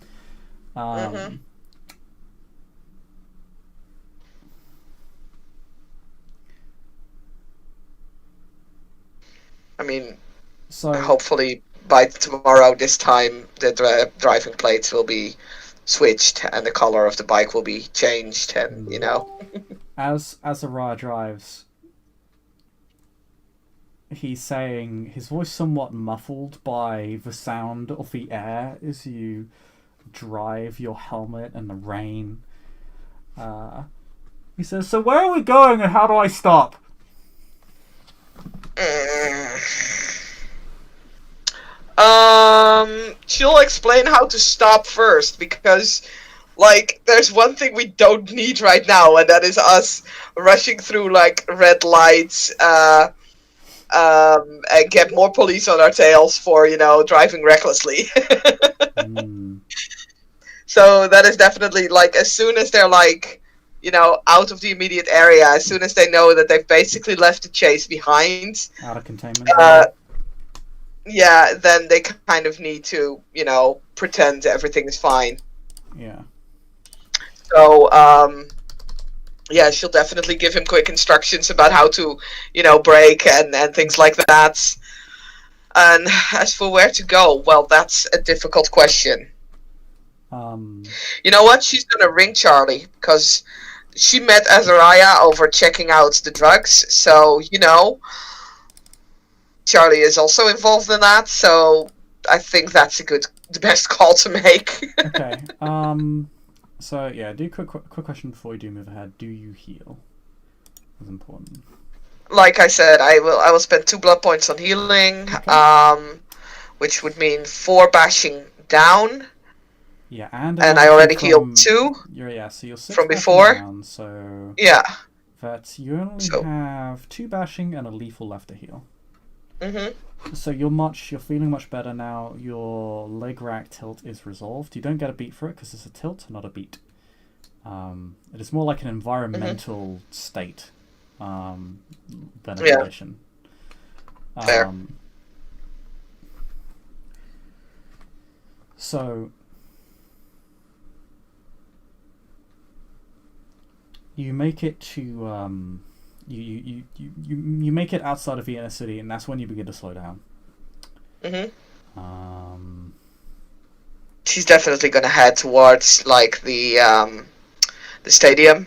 I mean, so hopefully by tomorrow, this time, the driving plates will be switched and the color of the bike will be changed, and As Azariah drives, he's saying, his voice somewhat muffled by the sound of the air as you drive your helmet in the rain. He says, "So where are we going and how do I stop?" She'll explain how to stop first, because, like, there's one thing we don't need right now, and that is us rushing through, like, red lights, and get more police on our tails for, driving recklessly. So that is definitely, like, as soon as they're, like, out of the immediate area, as soon as they know that they've basically left the chase behind, out of containment. Yeah, then they kind of need to, pretend everything is fine. Yeah. So, yeah, she'll definitely give him quick instructions about how to, brake and things like that. And as for where to go, well, that's a difficult question. You know what? She's gonna ring Charlie, because she met Azariah over checking out the drugs, so, Charlie is also involved in that, so I think that's the best call to make. Okay. So yeah, quick question before we do move ahead. Do you heal? That's important. Like I said, I will spend 2 blood points on healing, Okay. Which would mean 4 bashing down. Yeah, and I already healed 2. So you're 6 from before. Down, so yeah. that you only have 2 bashing and a lethal left to heal. Mhm. So you're feeling much better now. Your leg rack tilt is resolved. You don't get a beat for it because it's a tilt, not a beat. It is more like an Mhm. environmental state than a Yeah. condition. Fair. Um, so you make it to you make it outside of Vienna City, and that's when you begin to slow down. Mhm. Um, She's definitely gonna head towards like the stadium. okay.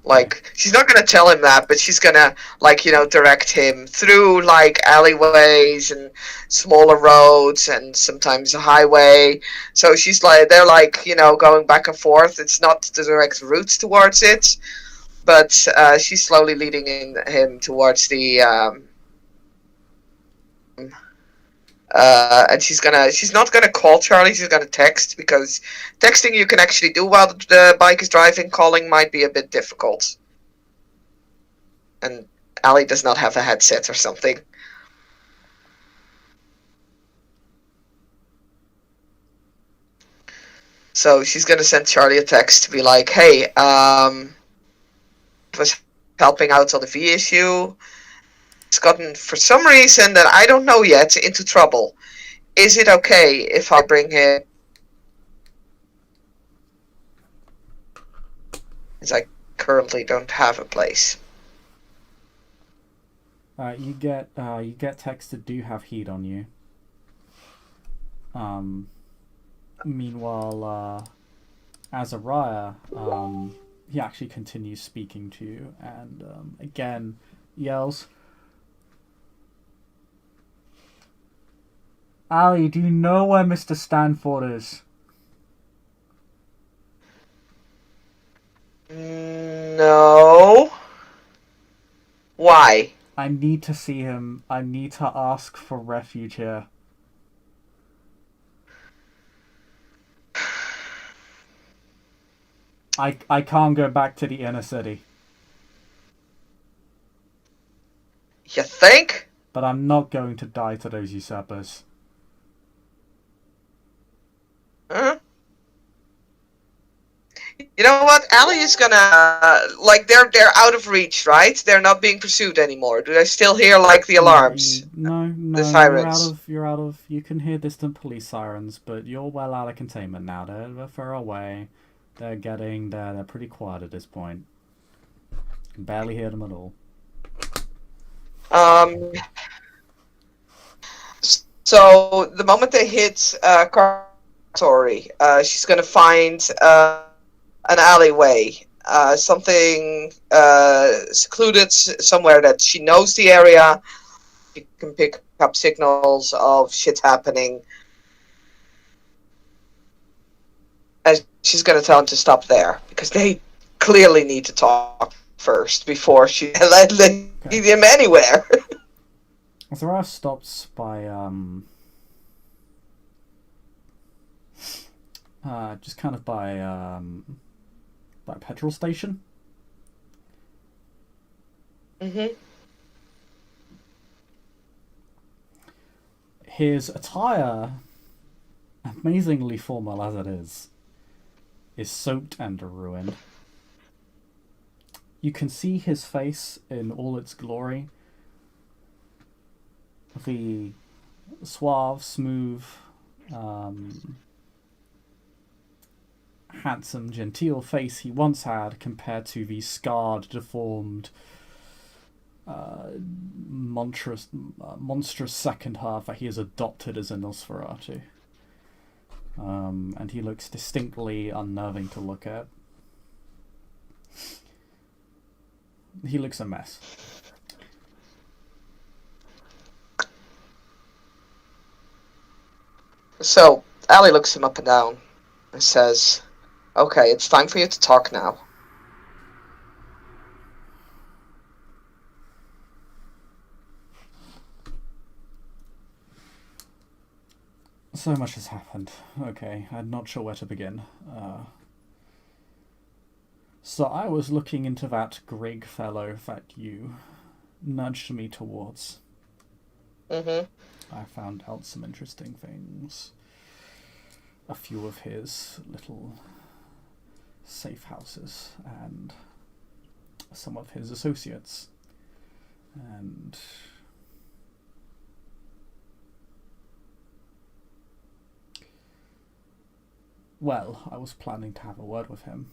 Like she's not gonna tell him that, but she's gonna like direct him through like alleyways and smaller roads and sometimes a highway. So she's like they're like going back and forth. It's not the direct routes towards it, but she's slowly leading him towards the and she's not gonna call Charlie. She's gonna text because texting you can actually do while the bike is driving. Calling might be a bit difficult. And Ali does not have a headset or something. So she's gonna send Charlie a text to be like, "Hey, was helping out on the V issue. It's gotten for some reason that I don't know yet into trouble. Is it okay if I bring him? As I currently don't have a place." You get texts that do have heat on you. Um, Meanwhile, Azariah, he actually continues speaking to you, and again yells, "Ali, do you know where Mr. Stanford is?" No. Why? "I need to see him. I need to ask for refuge here. I can't go back to the inner city, You think? but I'm not going to die to those usurpers." Huh? You know what? Ali is gonna like they're out of reach, right? They're not being pursued anymore. Do I still hear like the alarms, No, the no, sirens? you're out of. You can hear distant police sirens, but you're well out of containment now. They're far away. They're pretty quiet at this point. You can barely hear them at all. Um. So the moment they hit Cartory, she's gonna find an alleyway, something secluded somewhere that she knows the area. You can pick up signals of shit happening, and she's gonna tell him to stop there because they clearly need to talk first before she let lead Okay. him anywhere. Azariah stops just kind of by a petrol station. Mm-hmm. His attire, amazingly formal as it is soaked and ruined. You can see his face in all its glory. The suave, smooth, um, handsome, genteel face he once had compared to the scarred, deformed, monstrous second half that he has adopted as a Nosferatu. And he looks distinctly unnerving to look at. He looks a mess. So Ali looks him up and down and says, "Okay, it's time for you to talk now." So much has happened. Okay, I'm not sure where to begin. So I was looking into that Greg fellow that you nudged me towards. Mm-hmm. I found out some interesting things. A few of his little safe houses and some of his associates. And well, I was planning to have a word with him.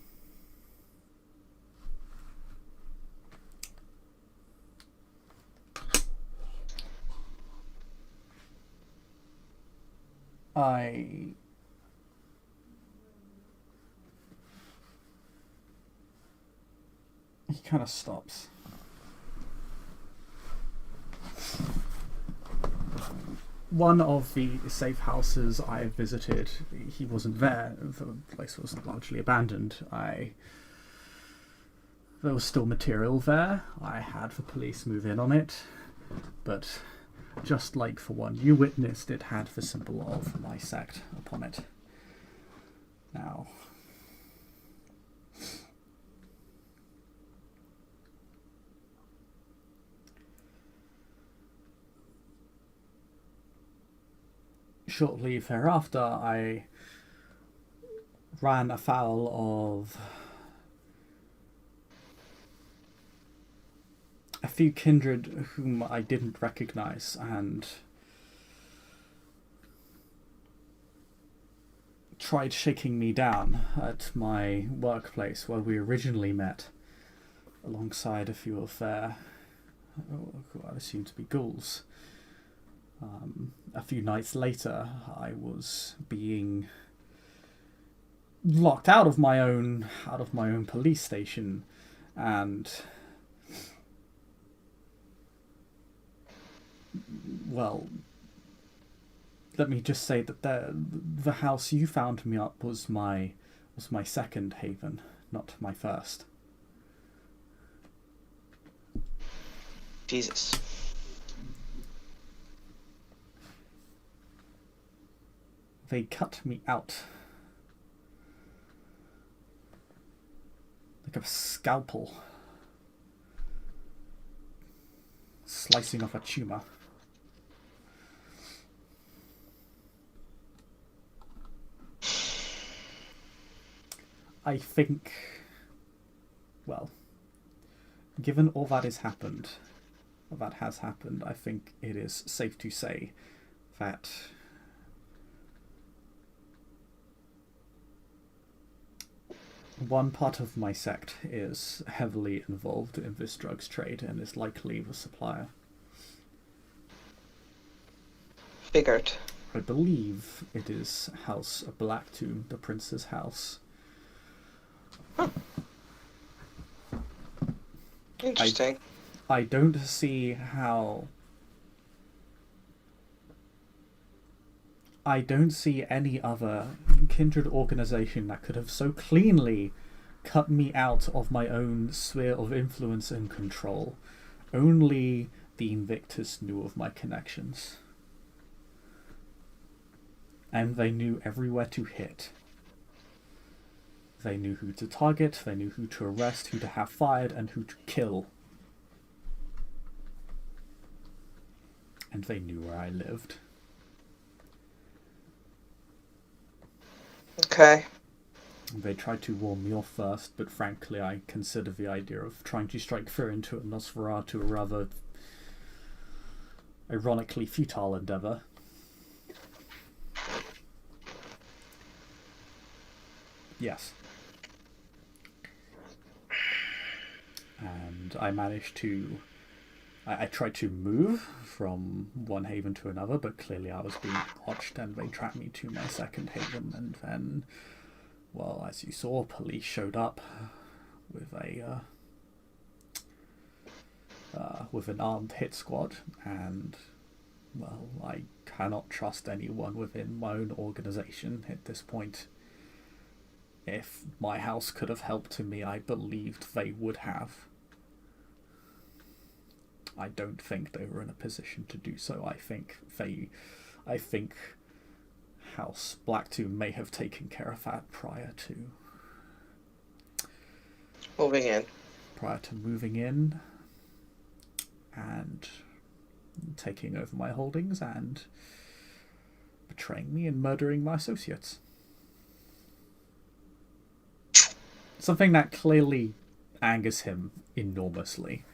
He kind of stops. One of the safe houses I visited, he wasn't there. The place was largely abandoned. There was still material there. I had the police move in on it, but just like the one you witnessed, it had the symbol of my sect upon it. Now, shortly thereafter, I ran afoul of a few kindred whom I didn't recognize and tried shaking me down at my workplace where we originally met, alongside a few of their, who I assume to be ghouls. A few nights later, I was being locked out of my own police station, and well, let me just say that the house you found me up was my second haven, not my first. Jesus. They cut me out like a scalpel slicing off a tumor. I think, well, given all that has happened, I think it is safe to say that one part of my sect is heavily involved in this drugs trade and is likely the supplier. Figured. I believe it is House Blacktomb, the prince's house. Huh. Interesting. I don't see any other kindred organization that could have so cleanly cut me out of my own sphere of influence and control. Only the Invictus knew of my connections. And they knew everywhere to hit. They knew who to target, they knew who to arrest, who to have fired, and who to kill. And they knew where I lived. Okay. They tried to warn me off first, but frankly I consider the idea of trying to strike fear into a Nosferatu a rather ironically futile endeavour. Yes. And I managed to... I tried to move from one haven to another, but clearly I was being watched and they tracked me to my second haven, and then, well, as you saw, police showed up with an armed hit squad, and, well, I cannot trust anyone within my own organisation at this point. If my house could have helped me, I believed they would have. I don't think they were in a position to do so. I think House Blacktomb may have taken care of that prior to moving in. Prior to moving in, and taking over my holdings and betraying me and murdering my associates. Something that clearly angers him enormously.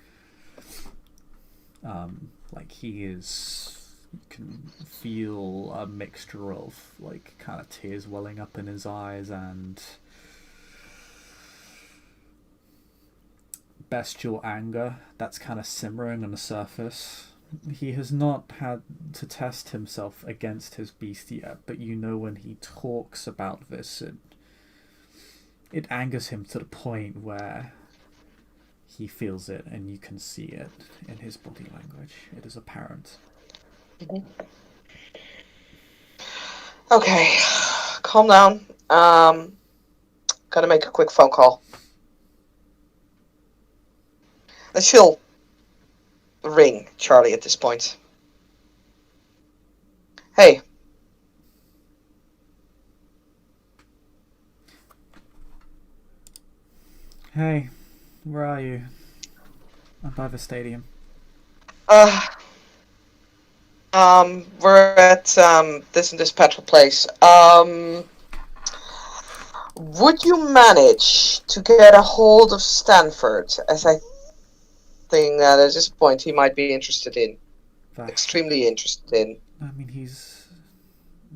Like he is, you can feel a mixture of like kind of tears welling up in his eyes and bestial anger that's kind of simmering on the surface. He has not had to test himself against his beast yet, but you know when he talks about this, it angers him to the point where he feels it, and you can see it in his body language. It is apparent. Okay, calm down. Gotta make a quick phone call. She'll ring Charlie at this point. Hey. Hey, where are you? I'm by the stadium. We're at this and this petrol place. Would you manage to get a hold of Stanford, as I think that at this point he might be interested in? Extremely interested in. I mean,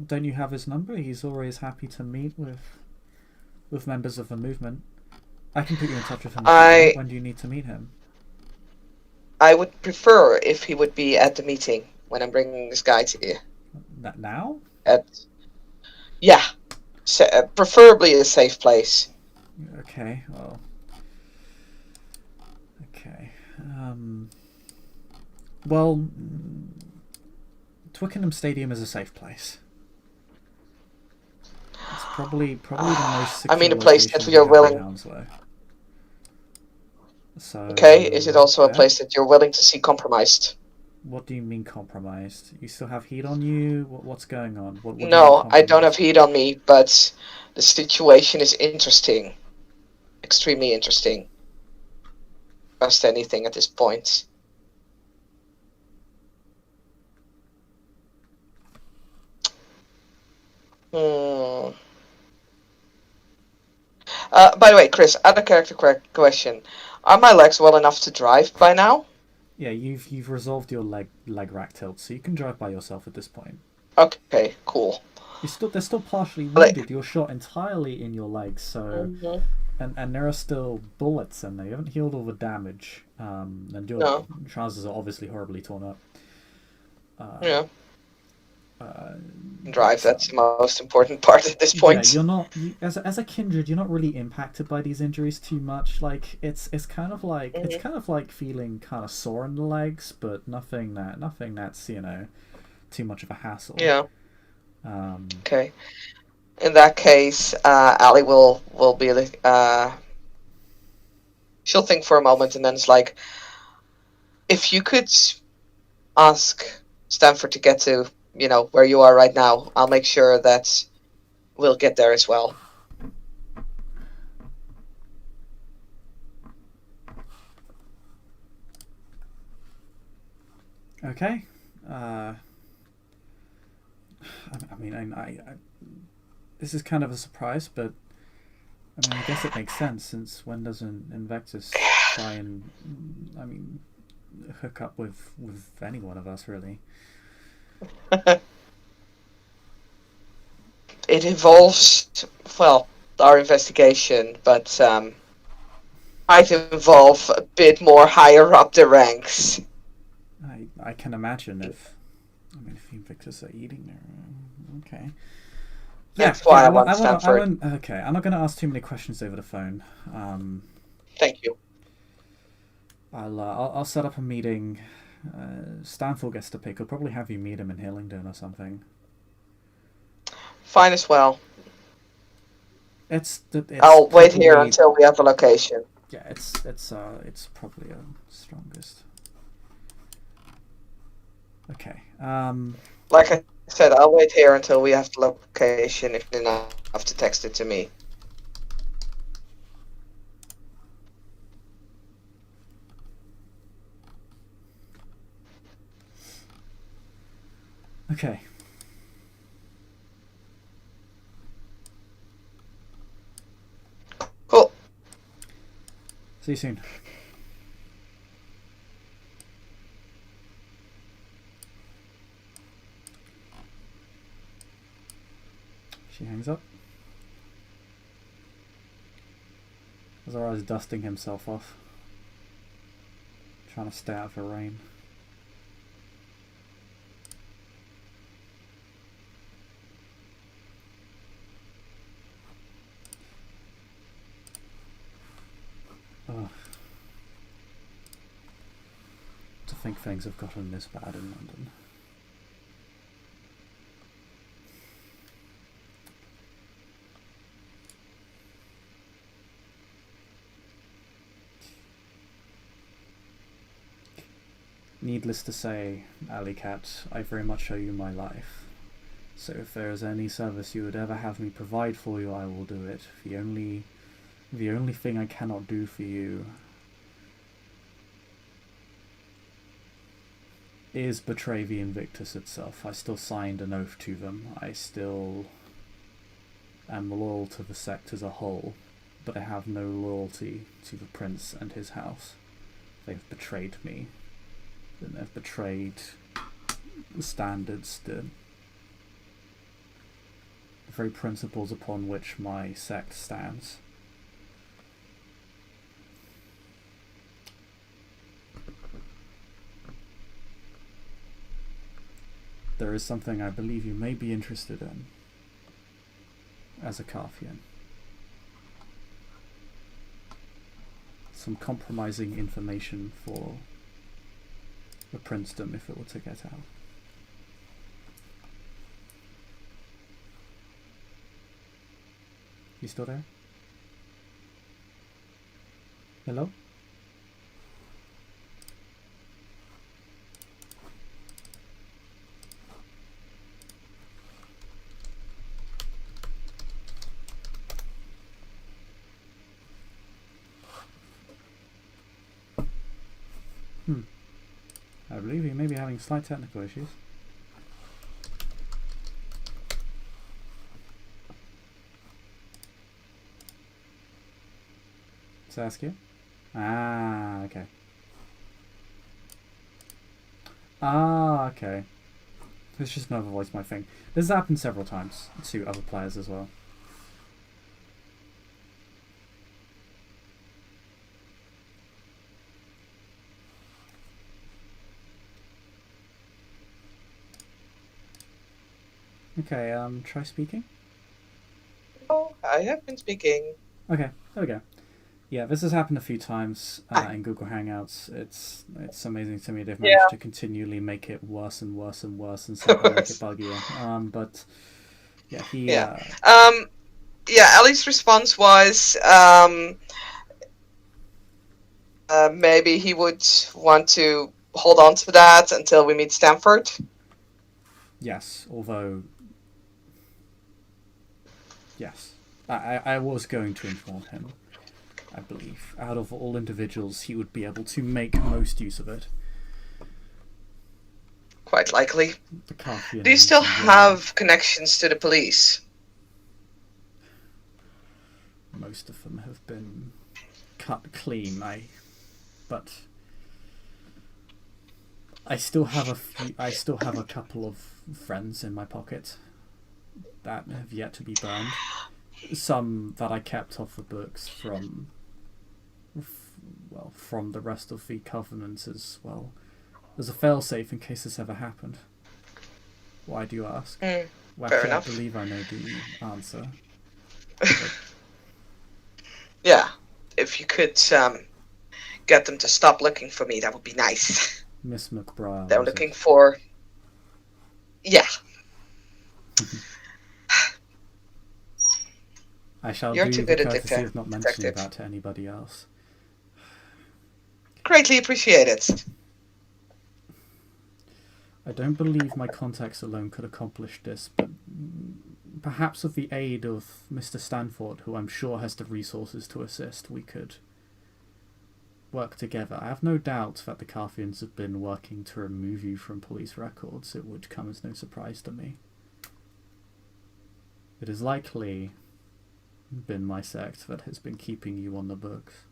don't you have his number? He's always happy to meet with members of the movement. I can put you in touch with him. When do you need to meet him? I would prefer if he would be at the meeting when I'm bringing this guy to you. Now? Yeah. Preferably a safe place. Okay, well... Okay. Well... Twickenham Stadium is a safe place. It's probably the most secure a place that we are willing... So, okay, is it also a place that you're willing to see compromised? What do you mean compromised? You still have heat on you? What's going on? What no, I don't have heat on me, but the situation is interesting. Extremely interesting. Trust anything at this point. By the way, Chris, other character question. Are my legs well enough to drive by now? Yeah, you've resolved your leg rack tilt, so you can drive by yourself at this point. Okay, cool. They're still partially wounded. You're shot entirely in your legs, so and there are still bullets in there. You haven't healed all the damage, and your trousers are obviously horribly torn up. Yeah. Drive. That's the most important part at this point. Yeah, you're not as a kindred. You're not really impacted by these injuries too much. Like it's kind of like it's kind of like feeling kind of sore in the legs, but nothing that's too much of a hassle. Yeah. Okay. In that case, Ali will be she'll think for a moment and then it's like, if you could ask Stanford to get to where you are right now, I'll make sure that we'll get there as well. Okay. I this is kind of a surprise, but I guess it makes sense, since when doesn't Invectus try and hook up with any one of us, really? It involves, our investigation, but might involve a bit more higher up the ranks. I can imagine if Invictus are eating there. Okay. That's why I want Stanford. Okay, I'm not going to ask too many questions over the phone. Thank you. I'll set up a meeting. Stanford gets to pick. I'll probably have you meet him in Hillingdon or something. Fine as well. It's I'll wait here until we have a location. Yeah, it's probably strongest. Okay. Like I said, I'll wait here until we have the location, if enough to text it to me. Okay. Cool. See you soon. She hangs up. Azariah is dusting himself off, trying to stay out of the rain. Ugh. To think things have gotten this bad in London. Needless to say, Alycat, I very much owe you my life. So if there is any service you would ever have me provide for you, I will do it. The only thing I cannot do for you is betray the Invictus itself. I still signed an oath to them. I still am loyal to the sect as a whole, but I have no loyalty to the prince and his house. They've betrayed me. And they've betrayed the standards, the very principles upon which my sect stands. There is something I believe you may be interested in as a Carthian. Some compromising information for the princedom if it were to get out. You still there? Hello? I believe he may be having slight technical issues. Saskia? Ah, okay. Ah, okay. It's just another voice my thing. This has happened several times to other players as well. Okay, try speaking. Oh, I have been speaking. Okay, there we go. Yeah, this has happened a few times in Google Hangouts. It's amazing to me they've managed to continually make it worse and worse and worse and somehow make it buggier. But yeah, he. Ellie's response was maybe he would want to hold on to that until we meet Stanford. Yes, although. Yes. I was going to inform him, I believe. Out of all individuals, he would be able to make most use of it. Quite likely. Do you still have connections to the police? Most of them have been cut clean. But I still have a couple of friends in my pocket that have yet to be burned. Some that I kept off the books from the rest of the Covenant as well. There's a failsafe in case this ever happened. Why do you ask? Fair I enough. believe I know the answer. Yeah, if you could get them to stop looking for me, that would be nice. Miss McBride. They're looking for... Yeah. I shall You're do too the good a courtesy of not mentioning detective. that to anybody else. Greatly appreciated. I don't believe my contacts alone could accomplish this, but perhaps with the aid of Mr. Stanford, who I'm sure has the resources to assist, we could work together. I have no doubt that the Carthians have been working to remove you from police records. It would come as no surprise to me. It is likely been my sect that has been keeping you on the books.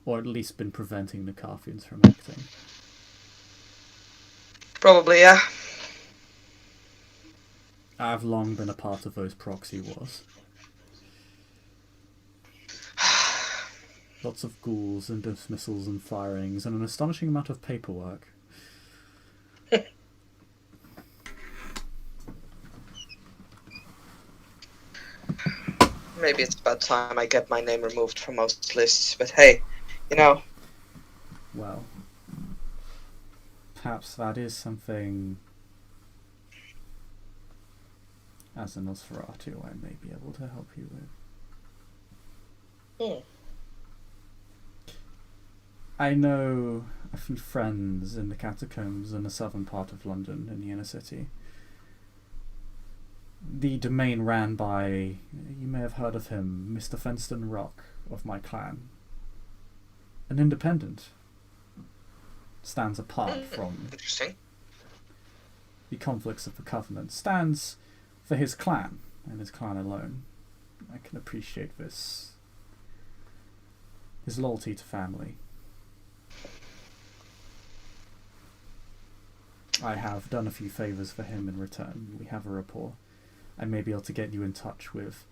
Or at least been preventing the Carthians from acting. Probably, yeah. I've long been a part of those proxy wars. Lots of ghouls and dismissals and firings and an astonishing amount of paperwork. Maybe it's about time I get my name removed from most lists, but hey, you know. Well, perhaps that is something as a Nosferatu I may be able to help you with. I know a few friends in the catacombs in the southern part of London, in the inner city. The domain ran by, you may have heard of him, Mr. Fenston Rock of my clan. An independent. Stands apart from Interesting. the conflicts of the Covenant. Stands for his clan, and his clan alone. I can appreciate this. His loyalty to family. I have done a few favours for him in return. We have a rapport. I may be able to get you in touch with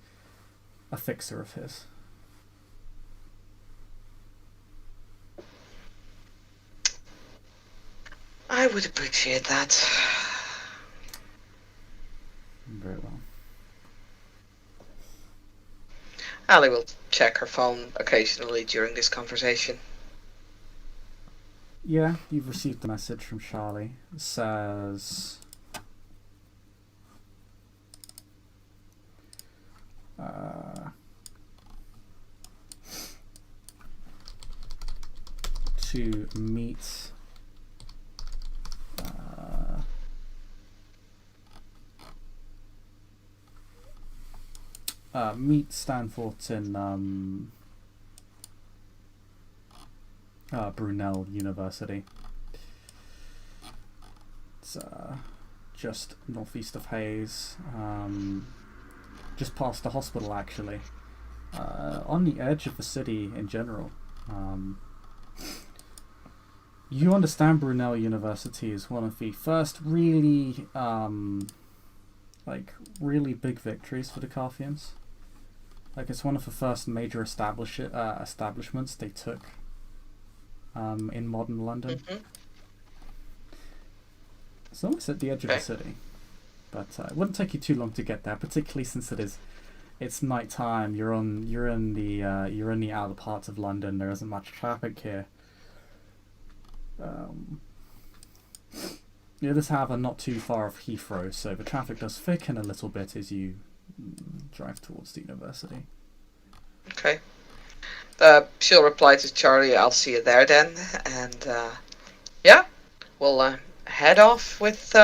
a fixer of his. I would appreciate that. Very well. Ali will check her phone occasionally during this conversation. Yeah, you've received a message from Charlie. It says... to meet... meet Stanford in Brunel University. It's just northeast of Hayes, just past the hospital actually, on the edge of the city in general. You understand Brunel University is one of the first really really big victories for the Carthians. Like, it's one of the first major establishments they took in modern London. Mm-hmm. It's almost at the edge of the city, but it wouldn't take you too long to get there, particularly since it's night time. You're in the outer parts of London. There isn't much traffic here. It is, however, not too far off Heathrow, so the traffic does thicken a little bit as you drive towards the university. Okay. She'll reply to Charlie, I'll see you there then. And, yeah, we'll head off with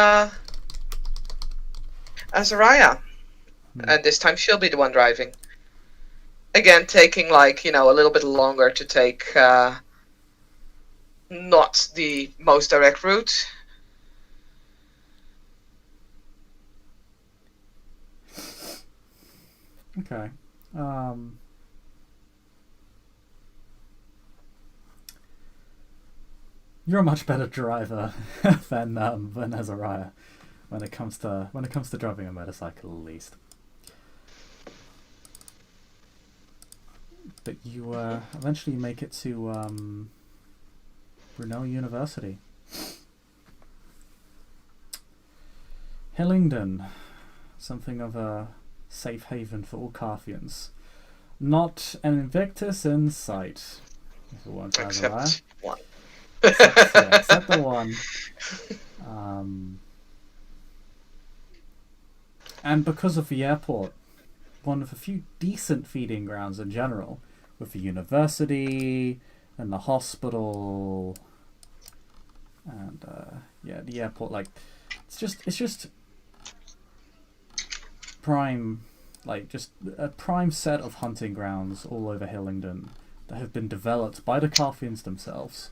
Azariah. And this time she'll be the one driving. Again, taking, a little bit longer to take not the most direct route. Okay. You're a much better driver than Azariah when it comes to driving a motorcycle, at least. But you eventually make it to Brunel University. Hillingdon, something of a safe haven for all Carthians. Not an Invictus in sight. Except one. Except the one. And because of the airport, one of a few decent feeding grounds in general, with the university and the hospital, and the airport. It's just prime, just a prime set of hunting grounds all over Hillingdon, that have been developed by the Carthians themselves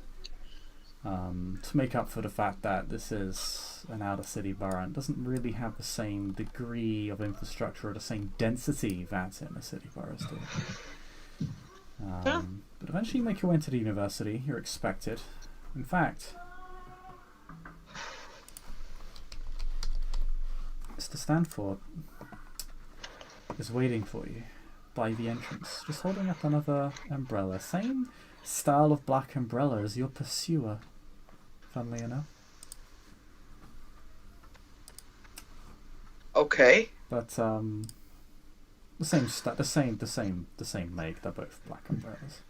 to make up for the fact that this is an outer city borough and doesn't really have the same degree of infrastructure or the same density that inner city boroughs do. But eventually you make your way into the university. You're expected. In fact, Mr. Stanford is waiting for you by the entrance, just holding up another umbrella. Same style of black umbrella as your pursuer, funnily enough. Okay. But the same make. They're both black umbrellas.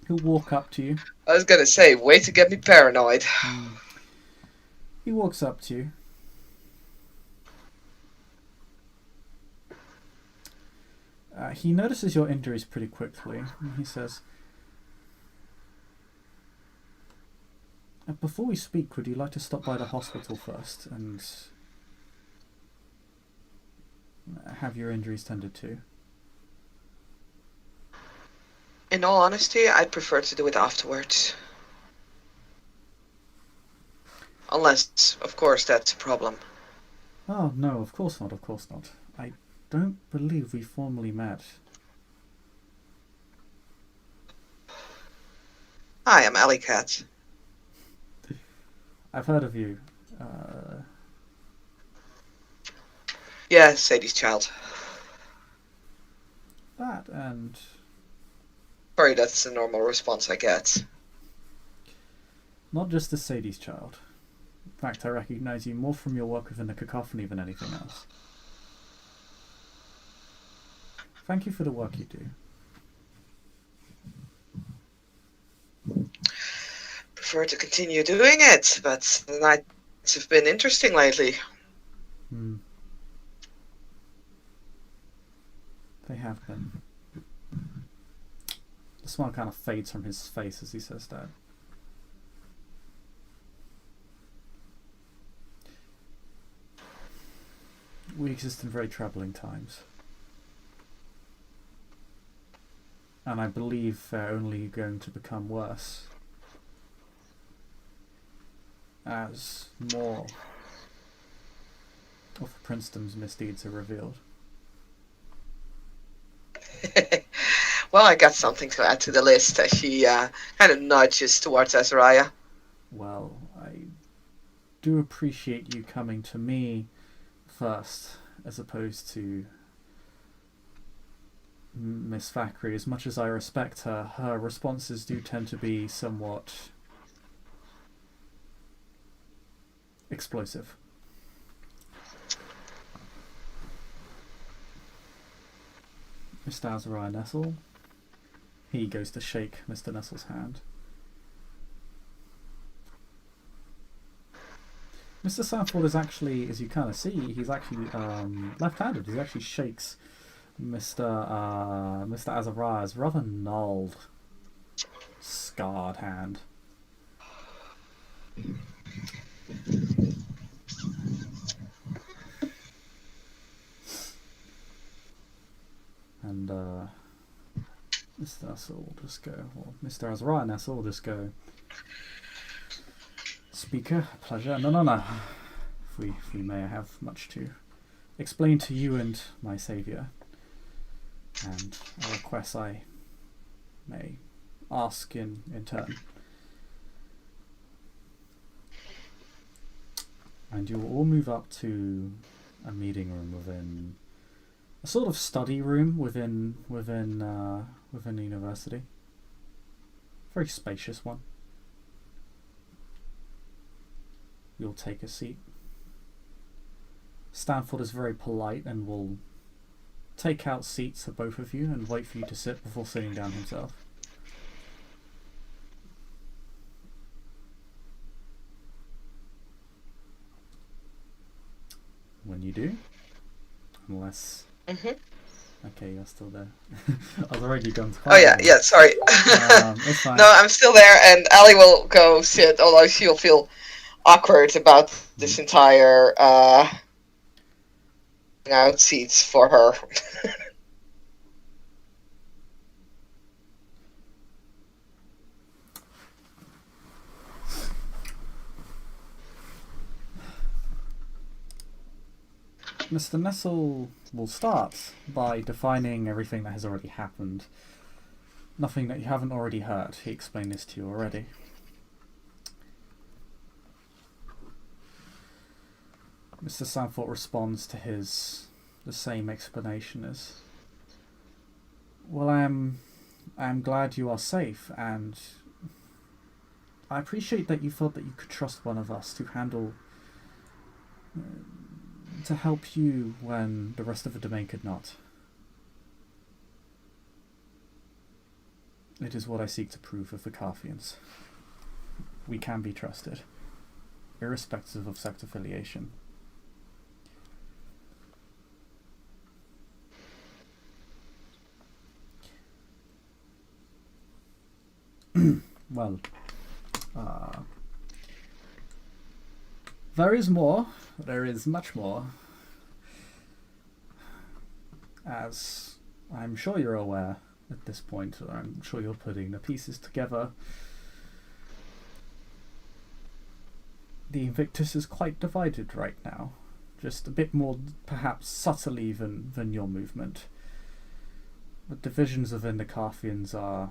He'll walk up to you. I was gonna say, way to get me paranoid. He walks up to you. He notices your injuries pretty quickly, and he says, before we speak, would you like to stop by the hospital first and have your injuries tended to? In all honesty, I'd prefer to do it afterwards. Unless, of course, that's a problem. Oh, no, of course not, of course not. I don't believe we formally met. Hi, I'm Alycat. I've heard of you. Yeah, Sadie's child. That and... Sorry, that's the normal response I get. Not just the Sadie's child. In fact, I recognize you more from your work within the cacophony than anything else. Thank you for the work you do. Prefer to continue doing it, but the nights have been interesting lately. They have been. The smile kind of fades from his face as he says that. We exist in very troubling times. And I believe they're only going to become worse as more of Princeton's misdeeds are revealed. Well, I got something to add to the list as she kind of nudges towards Azariah. Well, I do appreciate you coming to me first, as opposed to Miss Thackeray. As much as I respect her, her responses do tend to be somewhat explosive. Mr. Azariah Nestle. He goes to shake Mr. Nestle's hand. Mr. Sanford is actually, as you kind of see, he's actually left-handed. He actually shakes Mr. Azariah's rather gnarled, scarred hand. And Mr. Nestle will just go, or Mr. Azariah Nestle will just go, Speaker, pleasure. No. If we may, I have much to explain to you and my saviour, and a request I may ask in turn. And you will all move up to a meeting room within a sort of study room within the university. Very spacious one. You'll take a seat. Stanford is very polite and will take out seats for both of you and wait for you to sit before sitting down himself. When you do, unless... Okay, you're still there. I was already gone to Oh yeah, sorry. It's fine. No, I'm still there, and Ali will go sit, although she'll feel awkward about this entire out seats for her. Mr. Nessel will start by defining everything that has already happened. Nothing that you haven't already heard. He explained this to you already. Mr. Sanford responds to the same explanation as, well, I'm glad you are safe, and I appreciate that you felt that you could trust one of us to handle, to help you when the rest of the domain could not. It is what I seek to prove with the Carthians. We can be trusted, irrespective of sect affiliation. Well, there is more. There is much more. As I'm sure you're aware at this point, I'm sure you're putting the pieces together. The Invictus is quite divided right now. Just a bit more, perhaps, subtly than your movement. The divisions within the Carthians are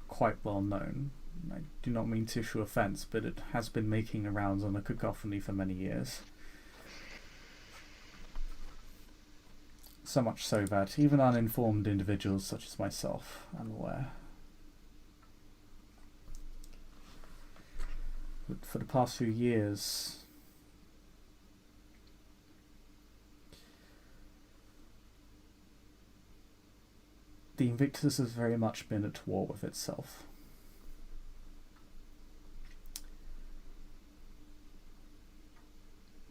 quite well known. I do not mean to issue offence, but it has been making the rounds on a cacophony for many years. So much so that even uninformed individuals such as myself am aware. But for the past few years, the Invictus has very much been at war with itself.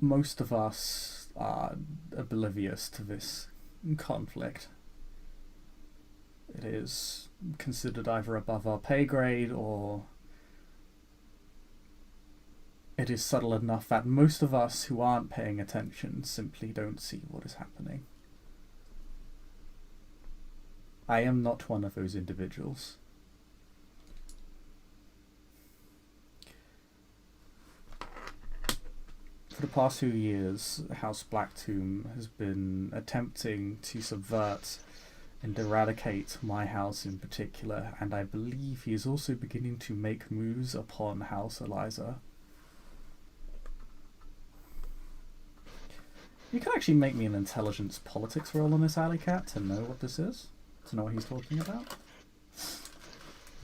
Most of us are oblivious to this conflict. It is considered either above our pay grade, or it is subtle enough that most of us who aren't paying attention simply don't see what is happening. I am not one of those individuals. For the past few years, House Blacktomb has been attempting to subvert and eradicate my house in particular, and I believe he is also beginning to make moves upon House Eliza. You can actually make me an intelligence politics roll on this Alycat to know what this is, to know what he's talking about.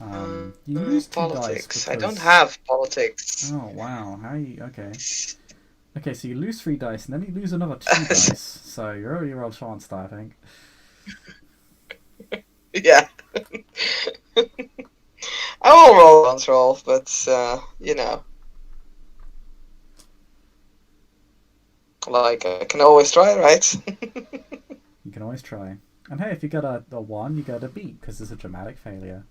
You lose politics. 2 dice. I don't have politics. Oh wow! How you? Okay. Okay, so you lose 3 dice, and then you lose another 2 dice. So you're already rolled chance die, I think. Yeah. I will roll once roll, but you know, like I can always try, right? You can always try. And hey, if you get a 1, you get a beat, because it's a dramatic failure.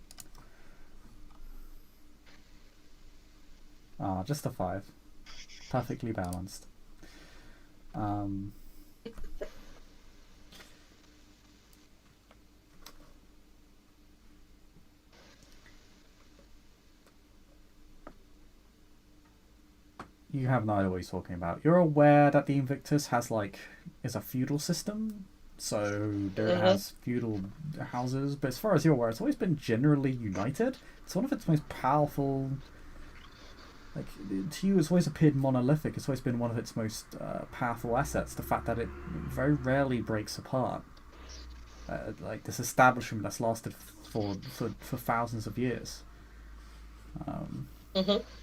Ah, just a 5. Perfectly balanced. You have no idea what he's talking about. You're aware that the Invictus is a feudal system, so there it has feudal houses, but as far as you're aware, it's always been generally united. It's one of its most powerful. To you, it's always appeared monolithic. It's always been one of its most powerful assets. The fact that it very rarely breaks apart. This establishment that's lasted for thousands of years.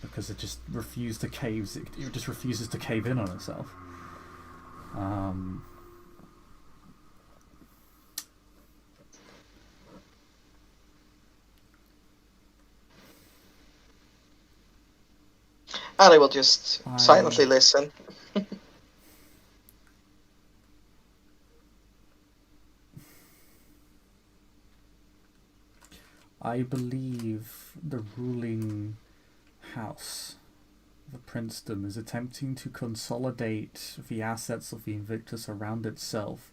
Because it just refused to cave. It just refuses to cave in on itself. And I will just silently listen. I believe the ruling house, the princedom, is attempting to consolidate the assets of the Invictus around itself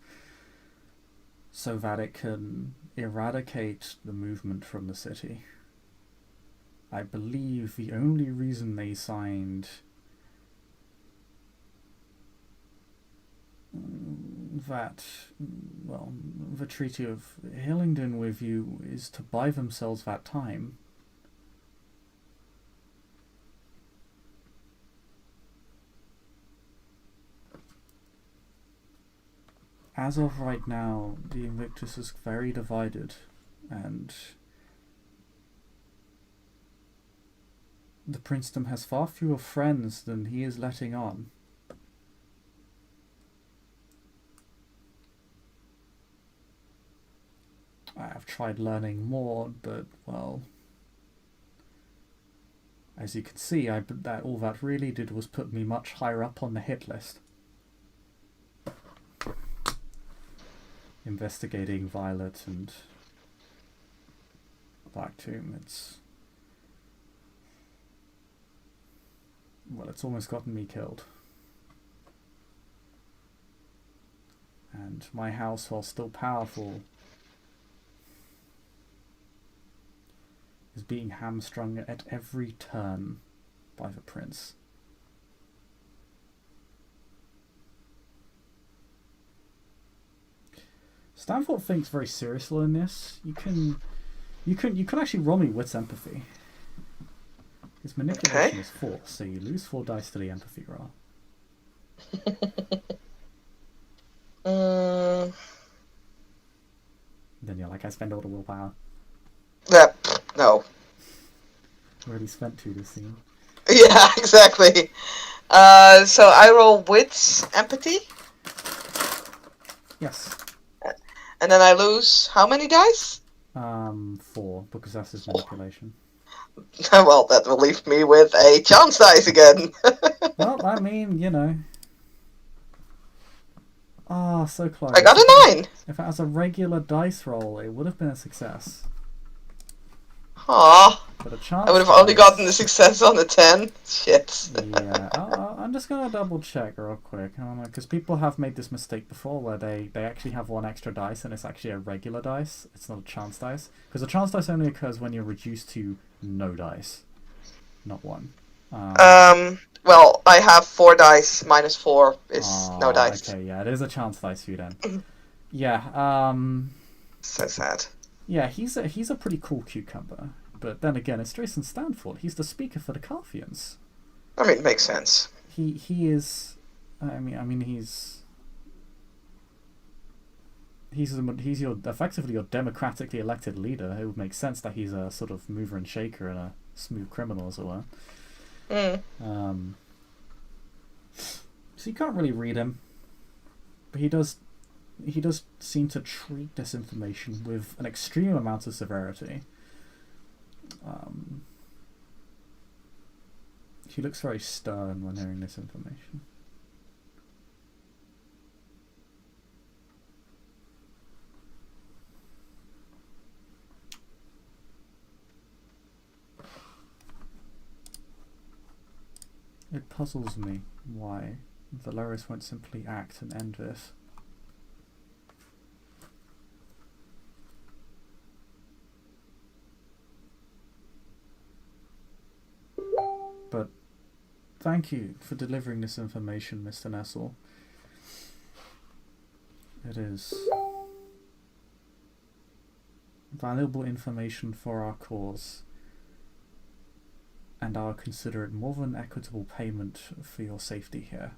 so that it can eradicate the movement from the city. I believe the only reason they signed that, well, the Treaty of Hillingdon with you is to buy themselves that time. As of right now, the Invictus is very divided, and the princedom has far fewer friends than he is letting on. I have tried learning more, but, well, as you can see, all that really did was put me much higher up on the hit list. Investigating Violet and Black Tomb, it's almost gotten me killed. And my house, while still powerful, is being hamstrung at every turn by the prince. Stanford thinks very seriously in this. You can actually roll me wits empathy. His manipulation is 4, so you lose 4 dice to the empathy roll. Then you're like, I spend all the willpower. No. Already spent 2 this scene. Yeah, exactly. So I roll wits empathy. Yes. And then I lose how many dice? 4, because that's his manipulation. Well, that will leave me with a chance dice again. Well, I mean, you know. Ah, so close. I got a 9. If it was a regular dice roll, it would have been a success. Aww. But a chance I would have only gotten the success on a 10. Shit. Yeah, I'm just gonna double check real quick, because people have made this mistake before where they actually have 1 extra dice and it's actually a regular dice. It's not a chance dice, because a chance dice only occurs when you're reduced to no dice, not 1. Well, I have 4 dice. Minus 4 is no dice. Okay, yeah, it is a chance dice for you then. Yeah. So sad. Yeah, he's a pretty cool cucumber. But then again, it's Jason Stanford. He's the speaker for the Carthians. I mean, it makes sense. He is. I mean, he's effectively your democratically elected leader. It would make sense that he's a sort of mover and shaker and a smooth criminal, as it were. So you can't really read him, but he does seem to treat this information with an extreme amount of severity. He looks very stern when hearing this information. It puzzles me why Valeris won't simply act and end this. But thank you for delivering this information, Mr. Nessel. It is valuable information for our cause, and I'll consider it more than equitable payment for your safety here.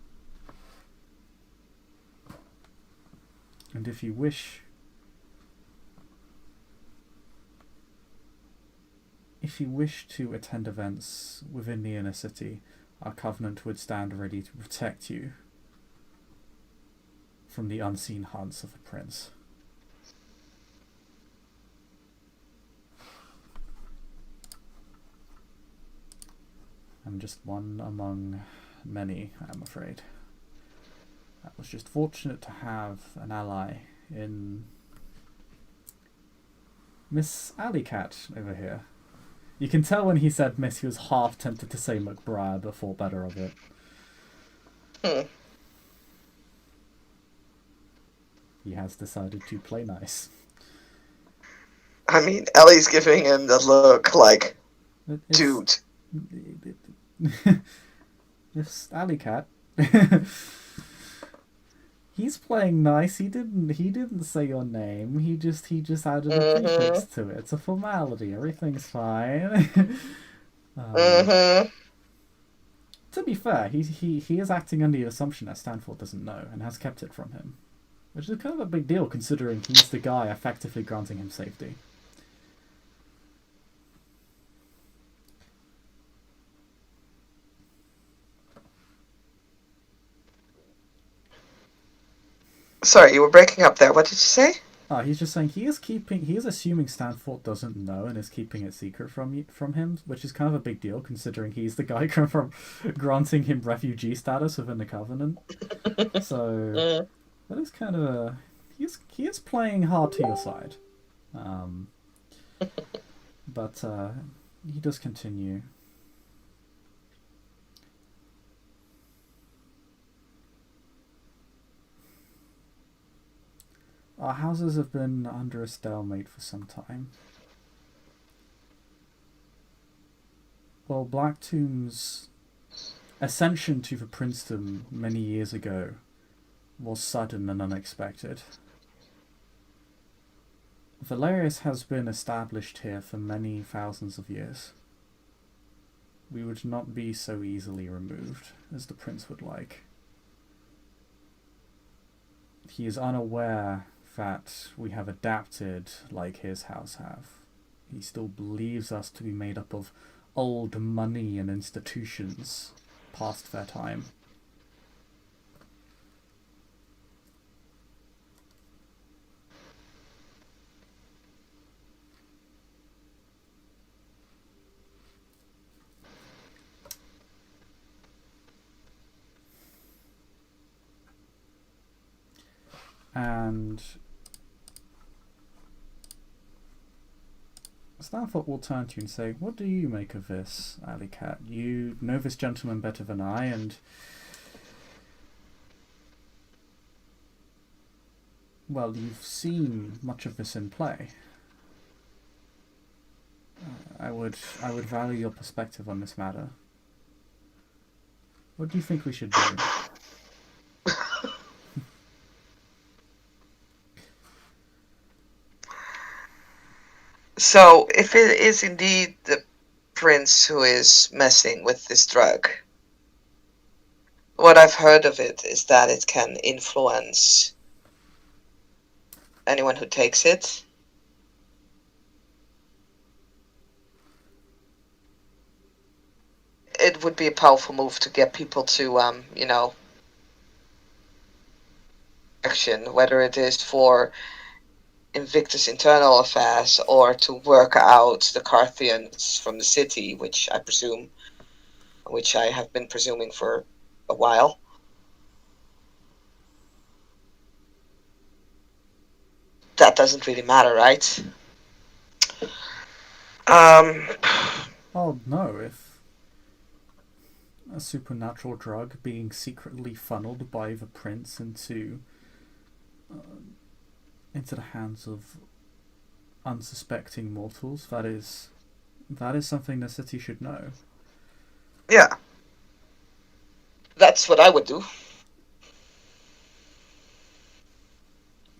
And if you wish to attend events within the inner city, our covenant would stand ready to protect you from the unseen hunts of the prince. I'm just one among many, I'm afraid. I was just fortunate to have an ally in Miss Alycat over here. You can tell when he said Miss, he was half tempted to say McBride, but thought better of it. He has decided to play nice. I mean, Ellie's giving him the look like, dude. Miss Alycat. He's playing nice. He didn't say your name. He just added a prefix Mm-hmm. to it. It's a formality. Everything's fine. um, Mm-hmm. to be fair, he is acting under the assumption that Stanford doesn't know and has kept it from him, which is kind of a big deal considering he's the guy effectively granting him safety. Sorry, you were breaking up there. What did you say? He's just saying he is assuming Stanford doesn't know and is keeping it secret from him, which is kind of a big deal considering he's the guy from granting him refugee status within the Covenant. So Mm. that is kind of a he is playing hard to your side, um, but he does continue. Our houses have been under a stalemate for some time. Well, Blacktomb's ascension to the princedom many years ago was sudden and unexpected. Valerius has been established here for many thousands of years. We would not be so easily removed as the prince would like. He is unaware that we have adapted like his house have. He still believes us to be made up of old money and institutions past their time. And Stanford will turn to you and say, "What do you make of this, Alycat? You know this gentleman better than I, and well, you've seen much of this in play. I would value your perspective on this matter. What do you think we should do?" So, if it is indeed the prince who is messing with this drug, what I've heard of it is that it can influence anyone who takes it. It would be a powerful move to get people to, action, whether it is for Invictus' internal affairs or to work out the Carthians from the city, which I have been presuming for a while. That doesn't really matter, right? Um, Oh no, if a supernatural drug being secretly funneled by the prince into the hands of unsuspecting mortals, that is something the city should know. yeah, that's what I would do.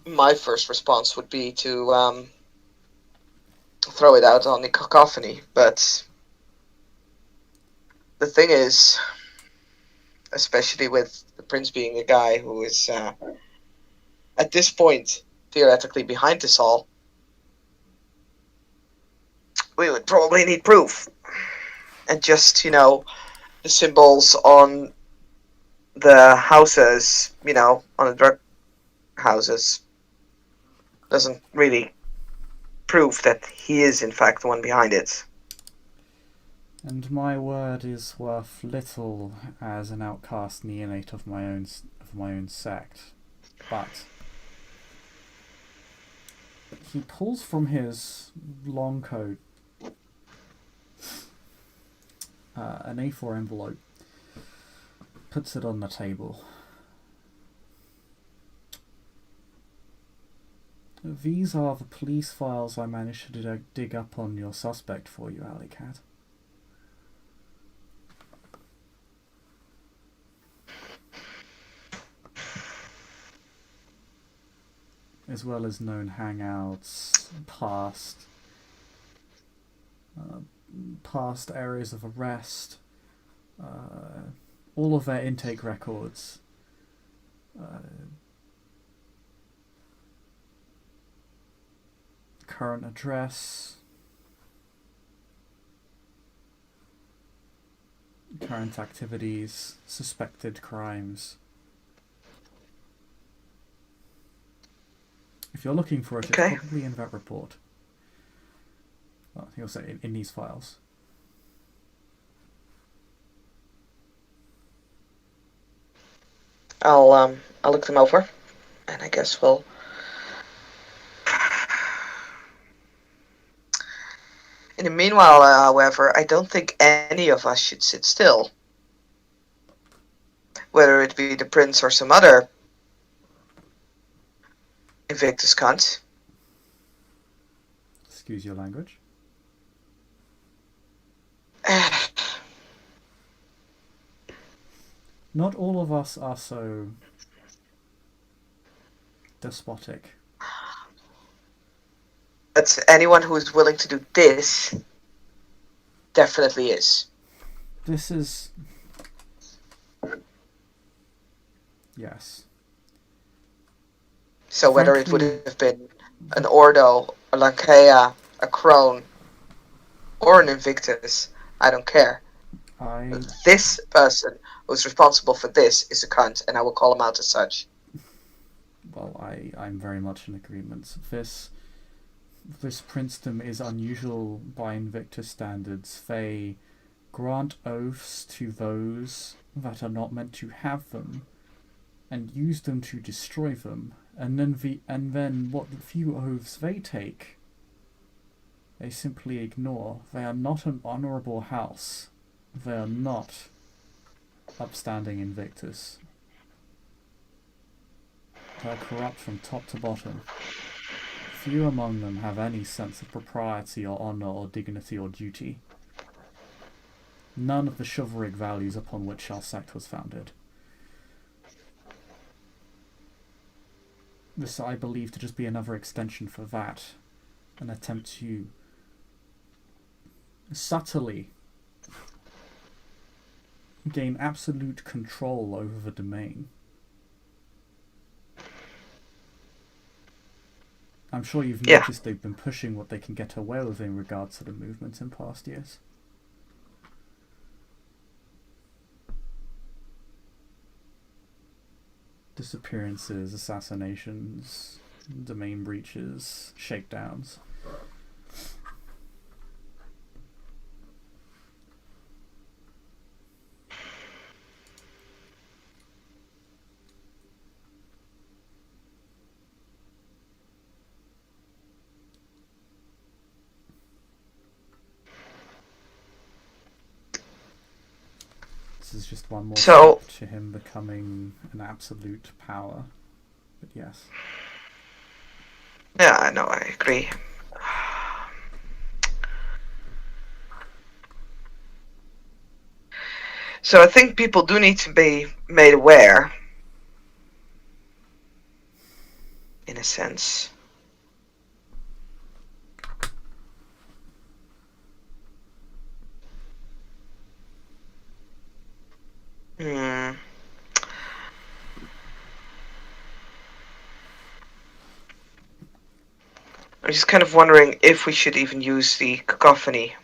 My first response would be to throw it out on the cacophony, but the thing is, especially with the prince being a guy who is at this point theoretically behind this all, we would probably need proof. And just, the symbols on the houses, on the drug houses, doesn't really prove that he is in fact the one behind it. And my word is worth little as an outcast neonate of my own sect. But he pulls from his long coat an A4 envelope, puts it on the table. These are the police files I managed to dig up on your suspect for you, Alycat. as well as known hangouts, uh, past areas of arrest, all of their intake records. Current address, current activities, suspected crimes. If you're looking for it, Okay. it's probably in that report. Well, you'll say in these files. I'll look them over, and I guess we'll. In the meanwhile, however, I don't think any of us should sit still. Whether it be the prince or some other Invictus cunt. Excuse your language. Not all of us are so despotic. But anyone who is willing to do this definitely is. This is... Yes. So whether it would Frankly, have been an Ordo, a Lankea, a Crone, or an Invictus, I don't care. This person who's responsible for this is a cunt, and I will call him out as such. Well, I'm very much in agreement. This princedom is unusual by Invictus standards. They grant oaths to those that are not meant to have them, and use them to destroy them. And then what the few oaths they take, they simply ignore. They are not an honourable house. They are not upstanding Invictus. They are corrupt from top to bottom. Few among them have any sense of propriety or honour or dignity or duty. None of the chivalric values upon which our sect was founded. This I believe to just be another extension for that. An attempt to subtly gain absolute control over the domain. I'm sure you've noticed they've been pushing what they can get away with in regards to the movement in past years. Disappearances, assassinations, domain breaches, shakedowns. This is just one more step to him becoming an absolute power. But yes. Yeah, I know, I agree. So I think people do need to be made aware, in a sense. I'm just kind of wondering if we should even use the cacophony.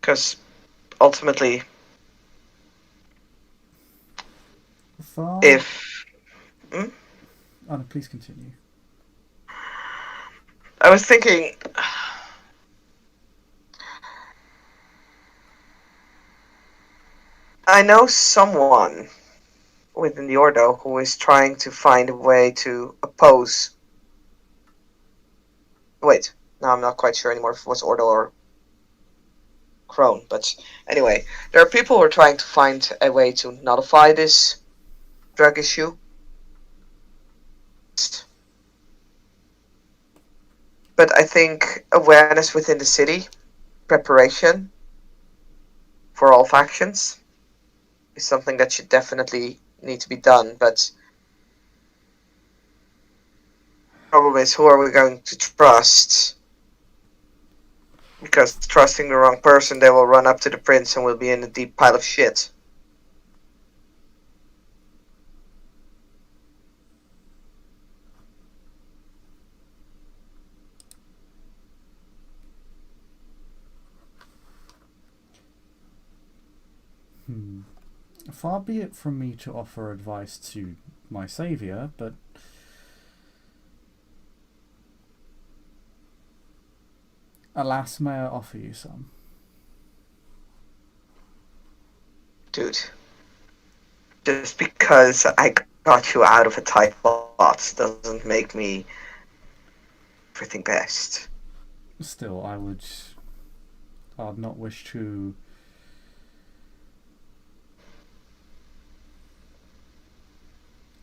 Because ultimately, if... Oh, no, please continue. I was thinking... I know someone within the Ordo who is trying to find a way to oppose... Wait, no, I'm not quite sure anymore if it was Ordo or Crone, but anyway, there are people who are trying to find a way to nullify this drug issue. But I think awareness within the city, preparation for all factions, is something that should definitely need to be done, but the problem is, who are we going to trust? Because trusting the wrong person, they will run up to the prince and we'll be in a deep pile of shit. Far be it from me to offer advice to my saviour, but alas, may I offer you some? Dude, just because I got you out of a tight spot doesn't make me everything best. Still, I'd not wish to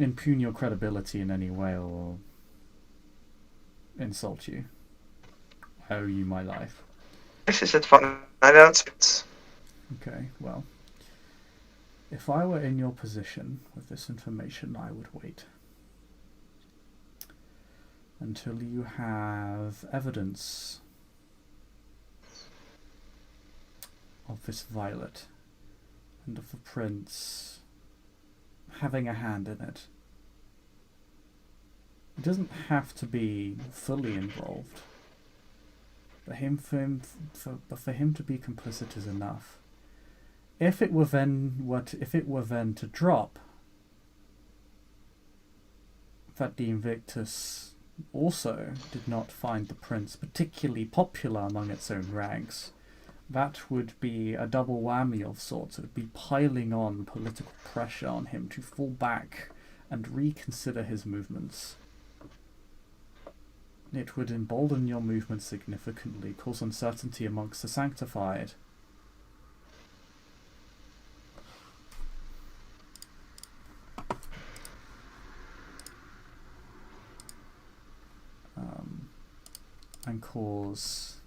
impugn your credibility in any way or insult you. I owe you my life. This is fun. I don't. Okay, well, if I were in your position with this information, I would wait until you have evidence of this violet and of the prince having a hand in it. It doesn't have to be fully involved. For him to be complicit is enough. If it were then to drop that the Invictus also did not find the prince particularly popular among its own ranks, that would be a double whammy of sorts. It would be piling on political pressure on him to fall back and reconsider his movements. It would embolden your movement significantly, cause uncertainty amongst the sanctified. And cause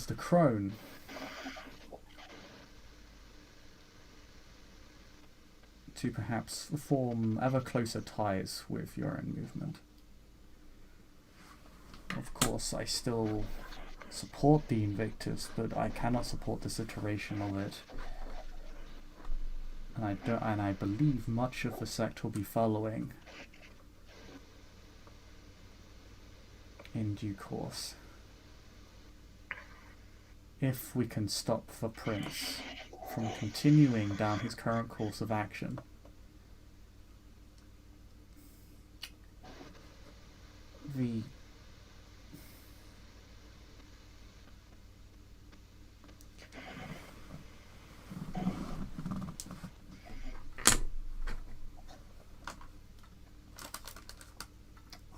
the crone to perhaps form ever closer ties with your own movement. Of course, I still support the Invictus, but I cannot support this iteration of it. And I believe much of the sect will be following in due course. If we can stop the prince from continuing down his current course of action,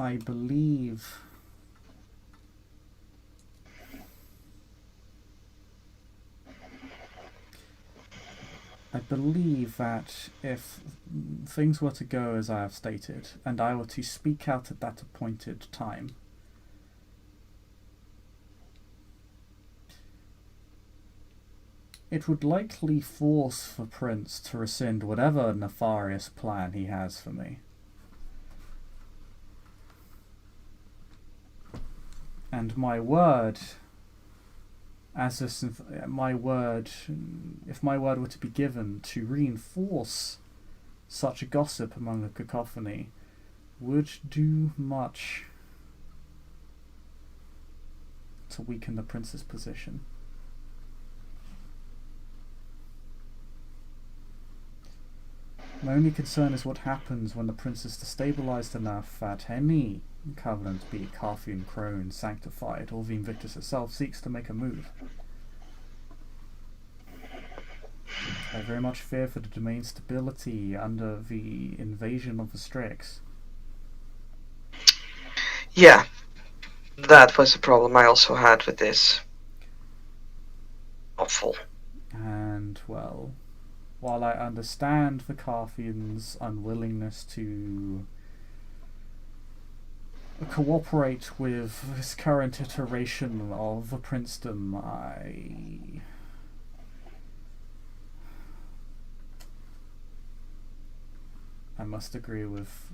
I believe that if things were to go as I have stated, and I were to speak out at that appointed time, it would likely force the prince to rescind whatever nefarious plan he has for me. And my word, if my word were to be given to reinforce such a gossip among the cacophony, would do much to weaken the prince's position. My only concern is what happens when the prince is destabilized enough that any covenant, be it Carthian, Crone, Sanctified, or the Invictus itself, seeks to make a move. I very much fear for the domain's stability under the invasion of the Strix. Yeah, that was the problem I also had with this. Awful. And, well, while I understand the Carthians' unwillingness to cooperate with this current iteration of the princedom, I must agree with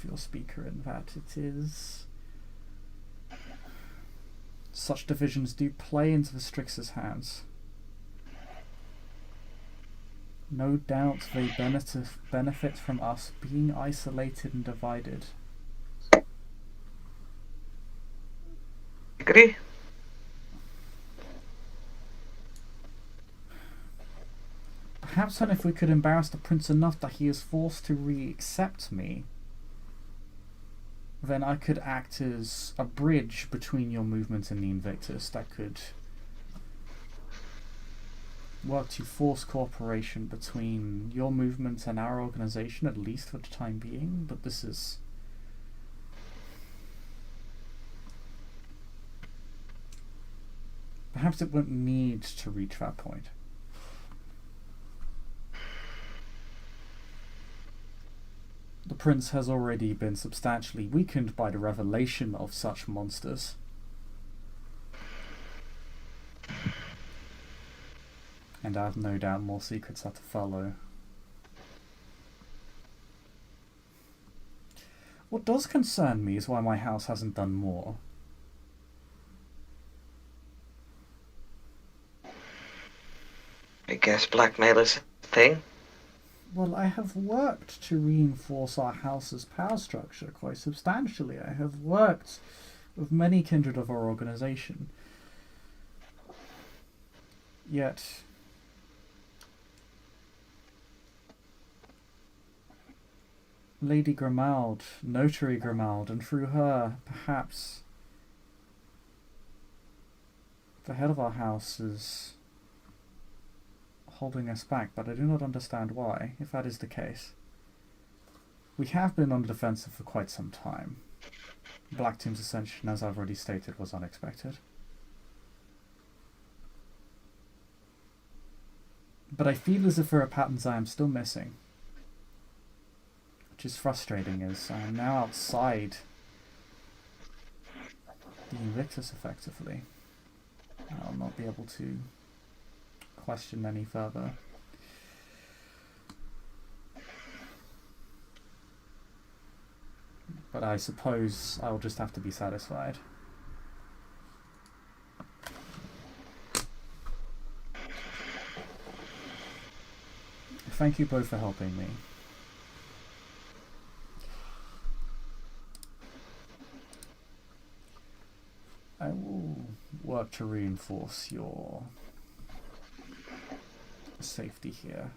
your speaker in that it is... Such divisions do play into the Strix's hands. No doubt they benefit from us being isolated and divided. Agree. Perhaps then if we could embarrass the prince enough that he is forced to re-accept me, then I could act as a bridge between your movement and the Invictus that could work to force cooperation between your movement and our organization, at least for the time being, but this is... Perhaps it won't need to reach that point. The prince has already been substantially weakened by the revelation of such monsters. And I have no doubt more secrets are to follow. What does concern me is why my house hasn't done more. I guess blackmail is a thing. Well, I have worked to reinforce our house's power structure quite substantially. I have worked with many kindred of our organization. Yet... Lady Grimald, Notary Grimald, and through her, perhaps, the head of our house is holding us back, but I do not understand why, if that is the case. We have been on the defensive for quite some time. Black Team's ascension, as I've already stated, was unexpected. But I feel as if there are patterns I am still missing. Which is frustrating, as I am now outside the Invictus, effectively. I'll not be able to question any further. But I suppose I'll just have to be satisfied. Thank you both for helping me. I will work to reinforce your safety here.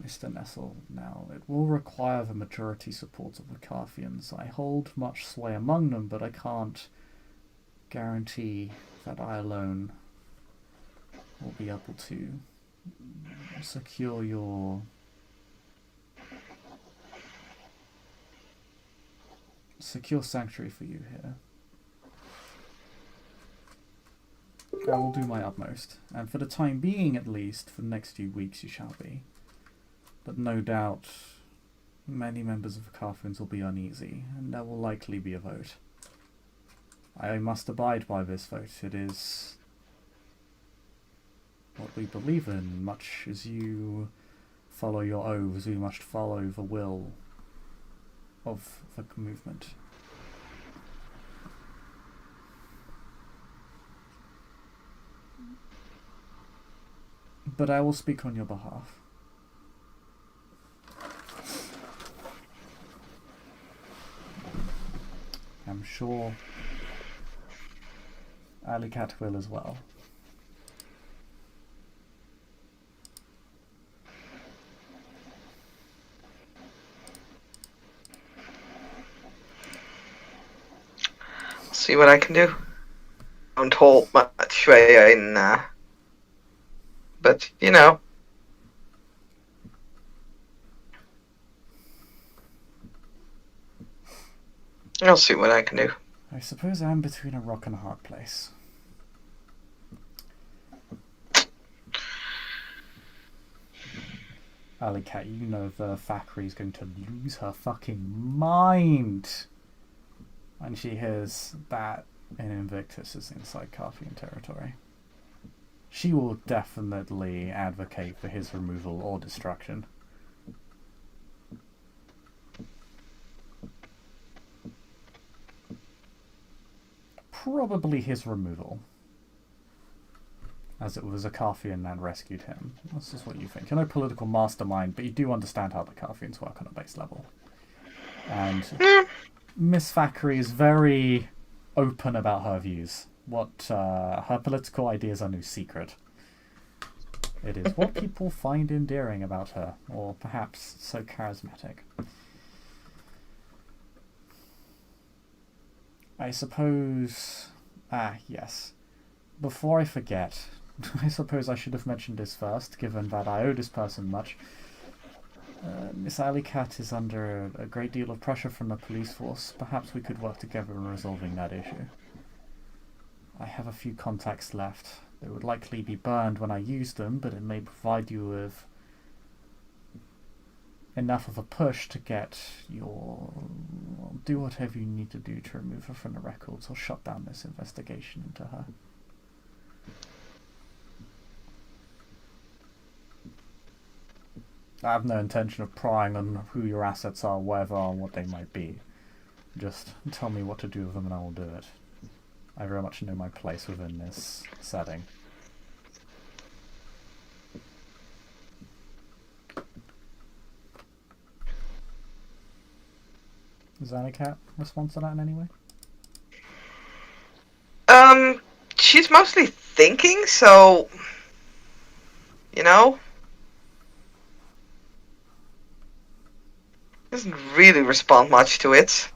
Mr. Nestle, now, it will require the majority support of the Carthians. I hold much sway among them, but I can't guarantee that I alone will be able to secure your sanctuary for you here. I will do my utmost, and for the time being at least, for the next few weeks you shall be. But no doubt many members of the Carthians will be uneasy, and there will likely be a vote. I must abide by this vote. It is what we believe in. Much as you follow your oaths, we must follow the will of the movement. But I will speak on your behalf. I'm sure Alycat will as well. See what I can do. Don't hold much way in, but you know. I'll see what I can do. I suppose I'm between a rock and a hard place. Alycat, you know the Thackeray is going to lose her fucking mind when she hears that in Invictus is inside Carthian territory. She will definitely advocate for his removal or destruction. Probably his removal, as it was a Carthian that rescued him. This is what you think. You're no political mastermind, but you do understand how the Carthians work on a base level. And Miss Thackeray is very open about her views. Her political ideas are no secret. It is what people find endearing about her, or perhaps so charismatic. I suppose... yes. Before I forget, I suppose I should have mentioned this first, given that I owe this person much. Miss Alycat is under a great deal of pressure from the police force. Perhaps we could work together in resolving that issue. I have a few contacts left. They would likely be burned when I use them, but it may provide you with enough of a push to get do whatever you need to do to remove her from the records or shut down this investigation into her. I have no intention of prying on who your assets are, where they are, and what they might be. Just tell me what to do with them and I will do it. I very much know my place within this setting. Does Alycat respond to that in any way? She's mostly thinking, so doesn't really respond much to it,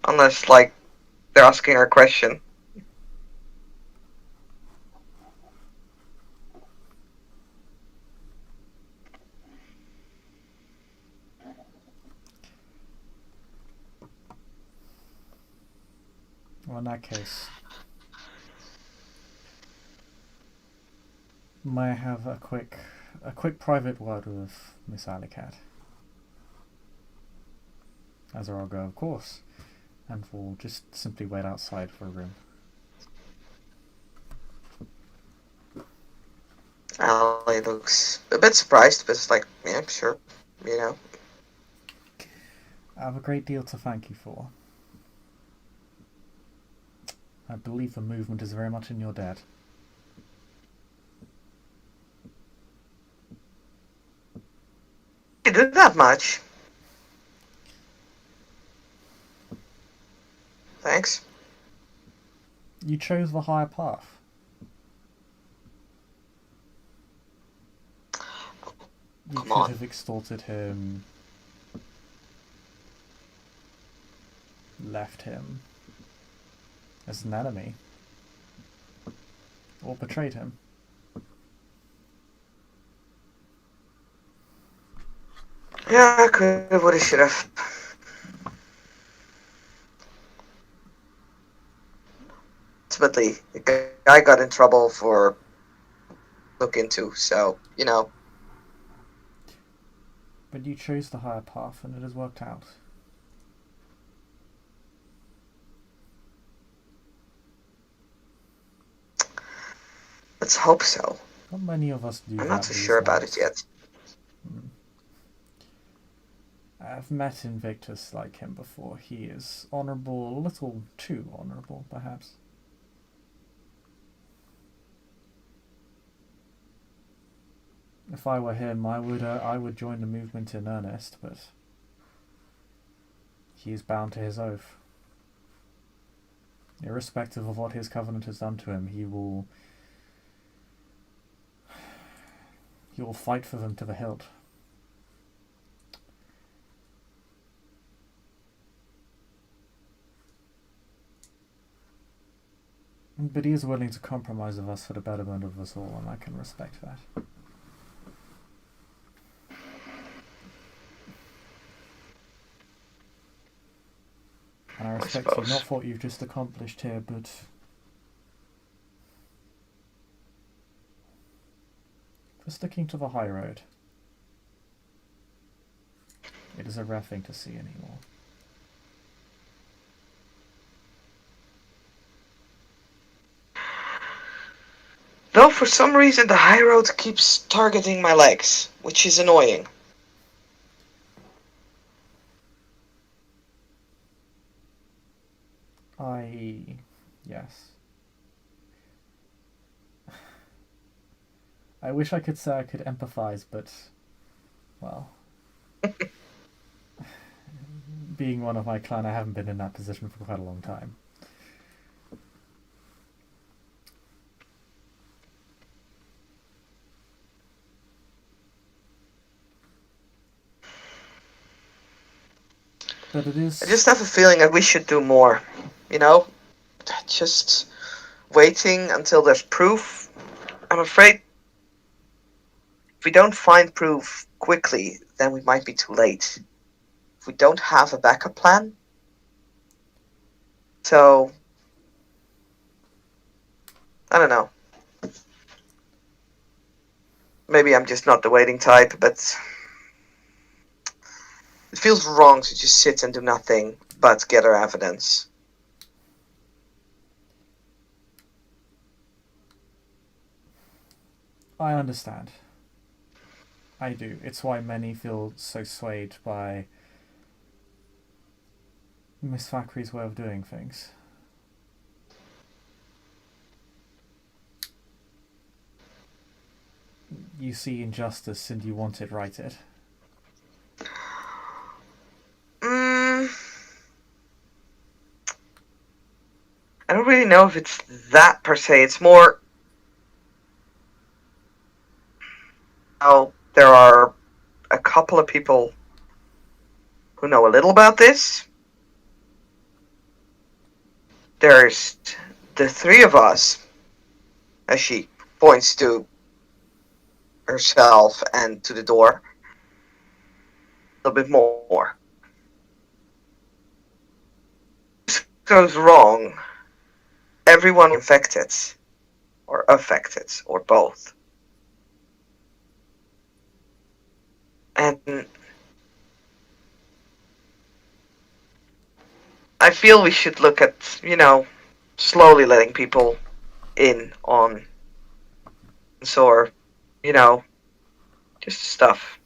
unless they're asking her a question. Well, in that case, may I have a quick private word with Miss Alycat? Azariah will go, of course, and we'll just simply wait outside for a room. Ally looks a bit surprised, but it's like, yeah, sure, I have a great deal to thank you for. I believe the movement is very much in your debt. You did that much. Thanks. You chose the higher path. You could have extorted him, left him as an enemy, or betrayed him. Yeah, I could have, would have, should have. Ultimately, the guy got in trouble for look into, so, But you chose the higher path and it has worked out. Let's hope so. Not many of us do that. I'm not so sure about it yet. I've met Invictus like him before. He is honourable, a little too honourable, perhaps. If I were him, I would join the movement in earnest, but he is bound to his oath. Irrespective of what his covenant has done to him, he will fight for them to the hilt. But he is willing to compromise with us for the betterment of us all, and I can respect that. And I respect you, not for what you've just accomplished here, but for sticking to the high road. It is a rare thing to see anymore. Though for some reason the high road keeps targeting my legs, which is annoying. Yes. I wish I could say I could empathize, but, well, being one of my clan, I haven't been in that position for quite a long time. But it is... I just have a feeling that we should do more. You know? Just waiting until there's proof. I'm afraid if we don't find proof quickly, then we might be too late. If we don't have a backup plan. So, I don't know. Maybe I'm just not the waiting type, but it feels wrong to just sit and do nothing but gather evidence. I understand. I do. It's why many feel so swayed by Miss Thackeray's way of doing things. You see injustice and you want it righted. I don't really know if it's that per se. It's more how there are a couple of people who know a little about this. There's the three of us, as she points to herself and to the door. A little bit more. If this goes wrong, everyone infected, or affected, or both. And I feel we should look at, slowly letting people in on or, just stuff.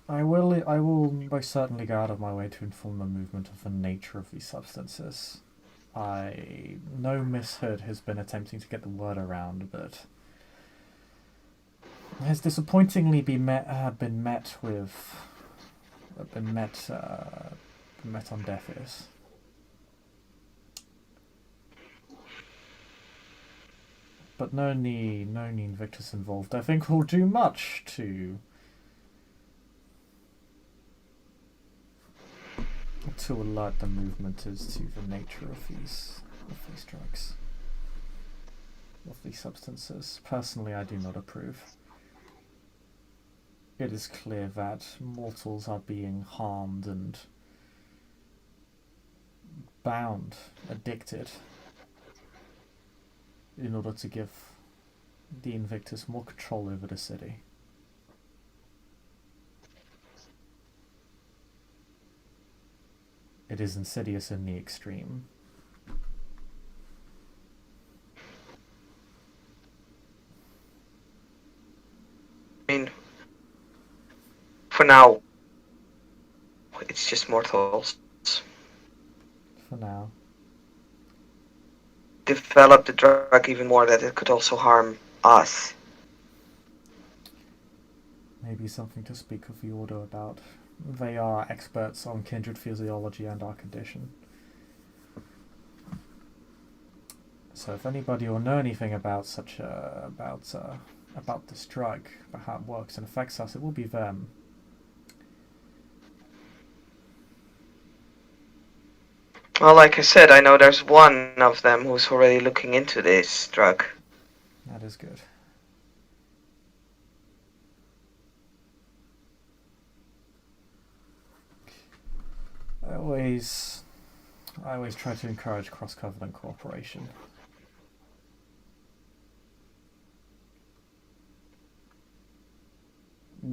I will most certainly go out of my way to inform the movement of the nature of these substances. I know Miss Hood has been attempting to get the word around, but has disappointingly been met on deaf ears. But no Invictus involved, I think, will do much to alert the movement as to the nature of these drugs, of these substances. Personally, I do not approve. It is clear that mortals are being harmed and bound, addicted, in order to give the Invictus more control over the city. It is insidious in the extreme. I mean, for now, it's just mortals. For now. Develop the drug even more that it could also harm us. Maybe something to speak with the Order about. They are experts on kindred physiology and our condition. So if anybody will know anything about about this drug, about how it works and affects us, it will be them. Well, like I said, I know there's one of them who's already looking into this drug. That is good. I always try to encourage cross-covenant cooperation.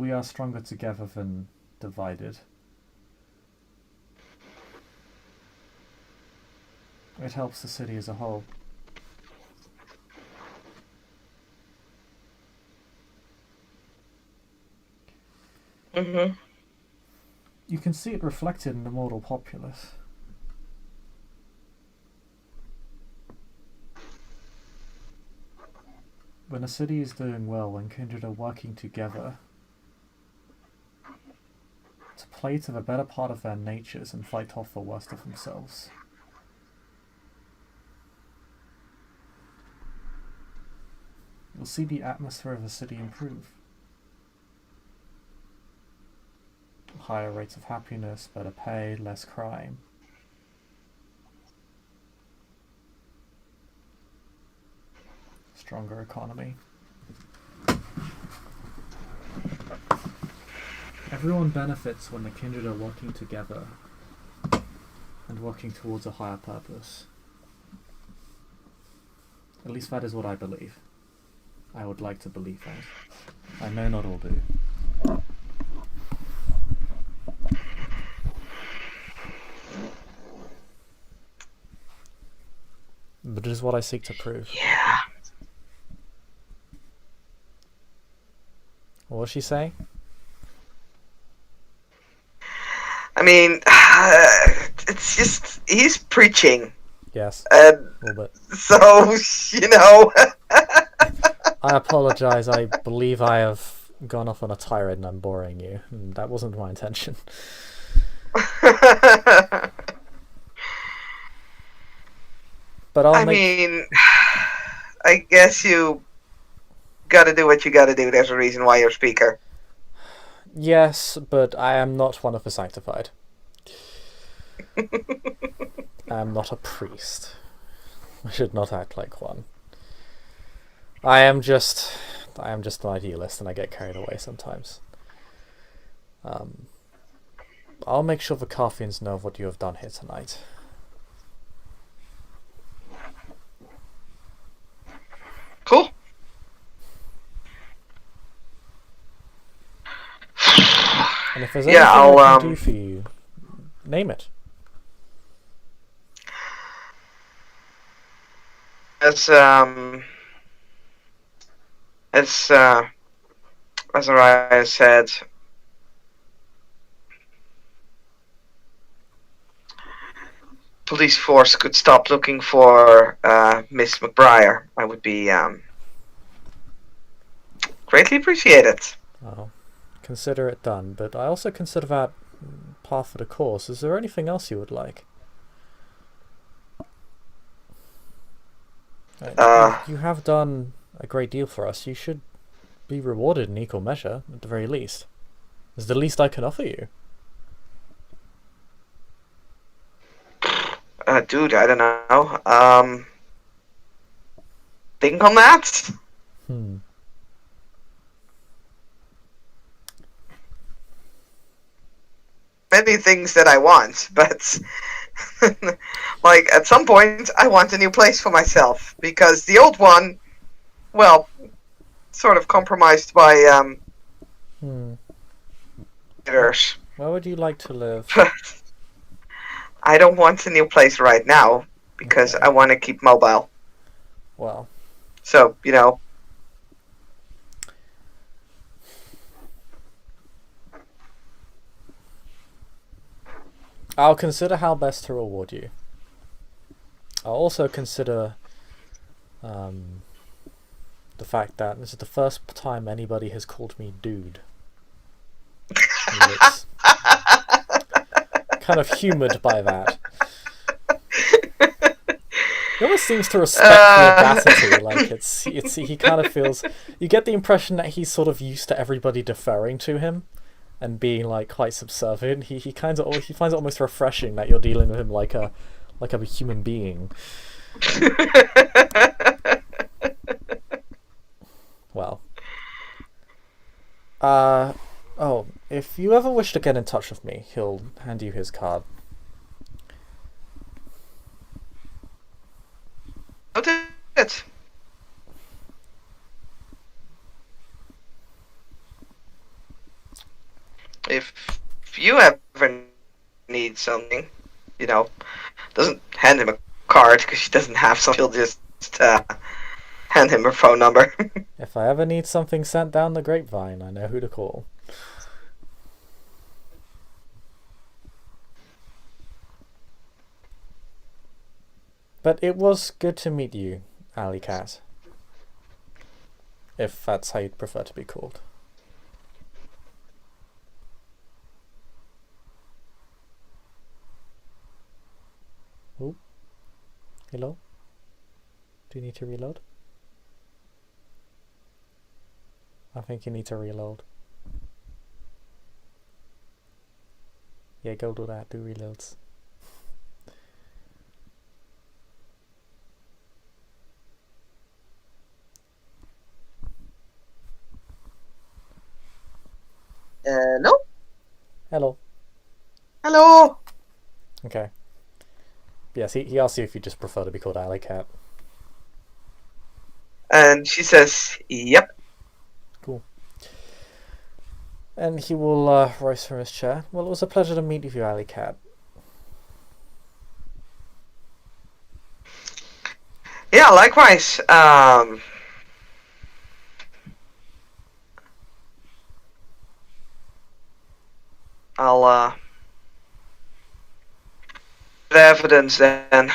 we are stronger together than divided. It helps the city as a whole. Mm-hmm. You can see it reflected in the mortal populace. When a city is doing well, when kindred are working together to play to the better part of their natures and fight off the worst of themselves. You'll see the atmosphere of the city improve. Higher rates of happiness, better pay, less crime. Stronger economy. Everyone benefits when the kindred are working together and working towards a higher purpose. At least that is what I believe. I would like to believe that. I know not all do. But it is what I seek to prove. Yeah. What was she saying? I mean, it's just he's preaching. Yes. A little bit. So, you know. I apologize. I believe I have gone off on a tirade and I'm boring you. And that wasn't my intention. But I mean, I guess you gotta do what you gotta do. There's a reason why you're speaker. Yes, but I am not one of the sanctified. I am not a priest. I should not act like one. I am just an idealist and I get carried away sometimes. I'll make sure the Carthians know of what you have done here tonight. Cool. And if there's anything I can do for you, name it. As Azariah said, police force could stop looking for Miss McBriar, I would be greatly appreciated. Oh, consider it done, but I also consider that par for the course. Is there anything else you would like? You have done a great deal for us. You should be rewarded in equal measure, at the very least. It's the least I can offer you. Dude, I don't know. Think on that? Many things that I want, but like at some point I want a new place for myself because the old one, well, sort of compromised by others. Where would you like to live? I don't want a new place right now because I want to keep mobile. Well, so you know. I'll consider how best to reward you. I'll also consider the fact that this is the first time anybody has called me dude. It's kind of humoured by that. He almost seems to respect the audacity. Like he kind of feels. You get the impression that he's sort of used to everybody deferring to him and being like quite subservient. He finds it almost refreshing that you're dealing with him like a human being. Well. Oh, if you ever wish to get in touch with me, he'll hand you his card. Noted. if you ever need something, doesn't hand him a card because she doesn't have some. She'll just hand him her phone number. If I ever need something sent down the grapevine, I know who to call. But it was good to meet you, Alycat. If that's how you'd prefer to be called. Oh. Hello? Do you need to reload? I think you need to reload. Yeah, go do that. Do reloads. No. Hello. Hello. Okay. Yes, he asked you if you just prefer to be called Alycat. And she says, "Yep." Cool. And he will rise from his chair. Well, it was a pleasure to meet you, Alycat. Yeah, likewise. I'll get evidence then.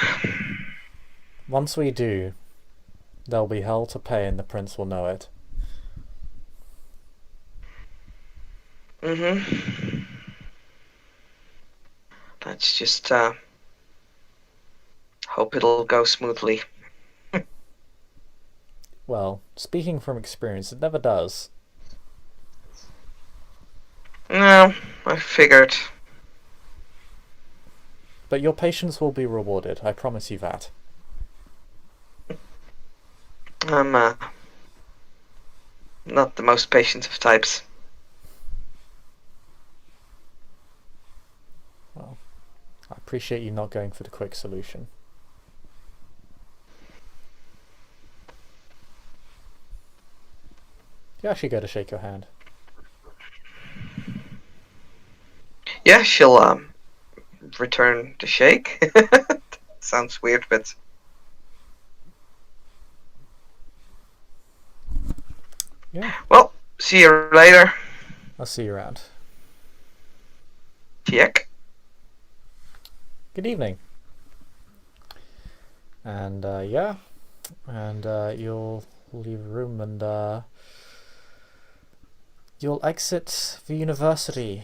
Once we do, there'll be hell to pay and the prince will know it. Mm-hmm. Let's just hope it'll go smoothly. Well, speaking from experience, it never does. No, I figured. But your patience will be rewarded, I promise you that. I'm not the most patient of types. Well, I appreciate you not going for the quick solution. You actually go to shake your hand. Yeah, she'll return the shake. Sounds weird, but Yeah. Well, see you later. I'll see you around. Check. Good evening. And yeah, and you'll leave the room and you'll exit the university,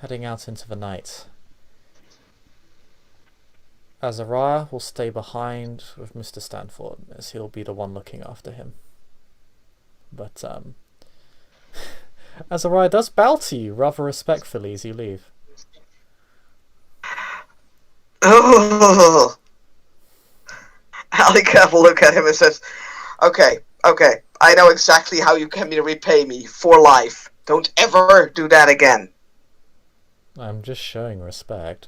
heading out into the night. Azariah will stay behind with Mr. Stanford, as he'll be the one looking after him. But Azariah does bow to you rather respectfully as you leave. Oh. Alycat will look at him and says, okay, I know exactly how you can repay me for life. Don't ever do that again. I'm just showing respect.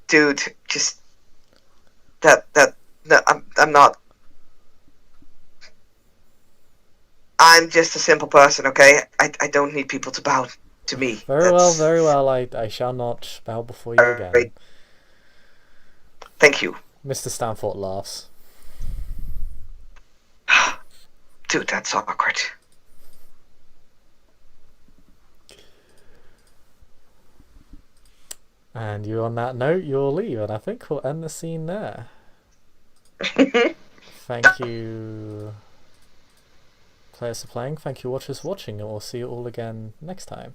Dude, just... No, I'm not... I'm just a simple person, okay? I don't need people to bow to me. Very well, I shall not bow before you again. Right. Thank you. Mr. Stanford laughs. Dude, that's awkward. And you, on that note, you'll leave, and I think we'll end the scene there. Thank you, players for playing. Thank you, watchers for watching, and we'll see you all again next time.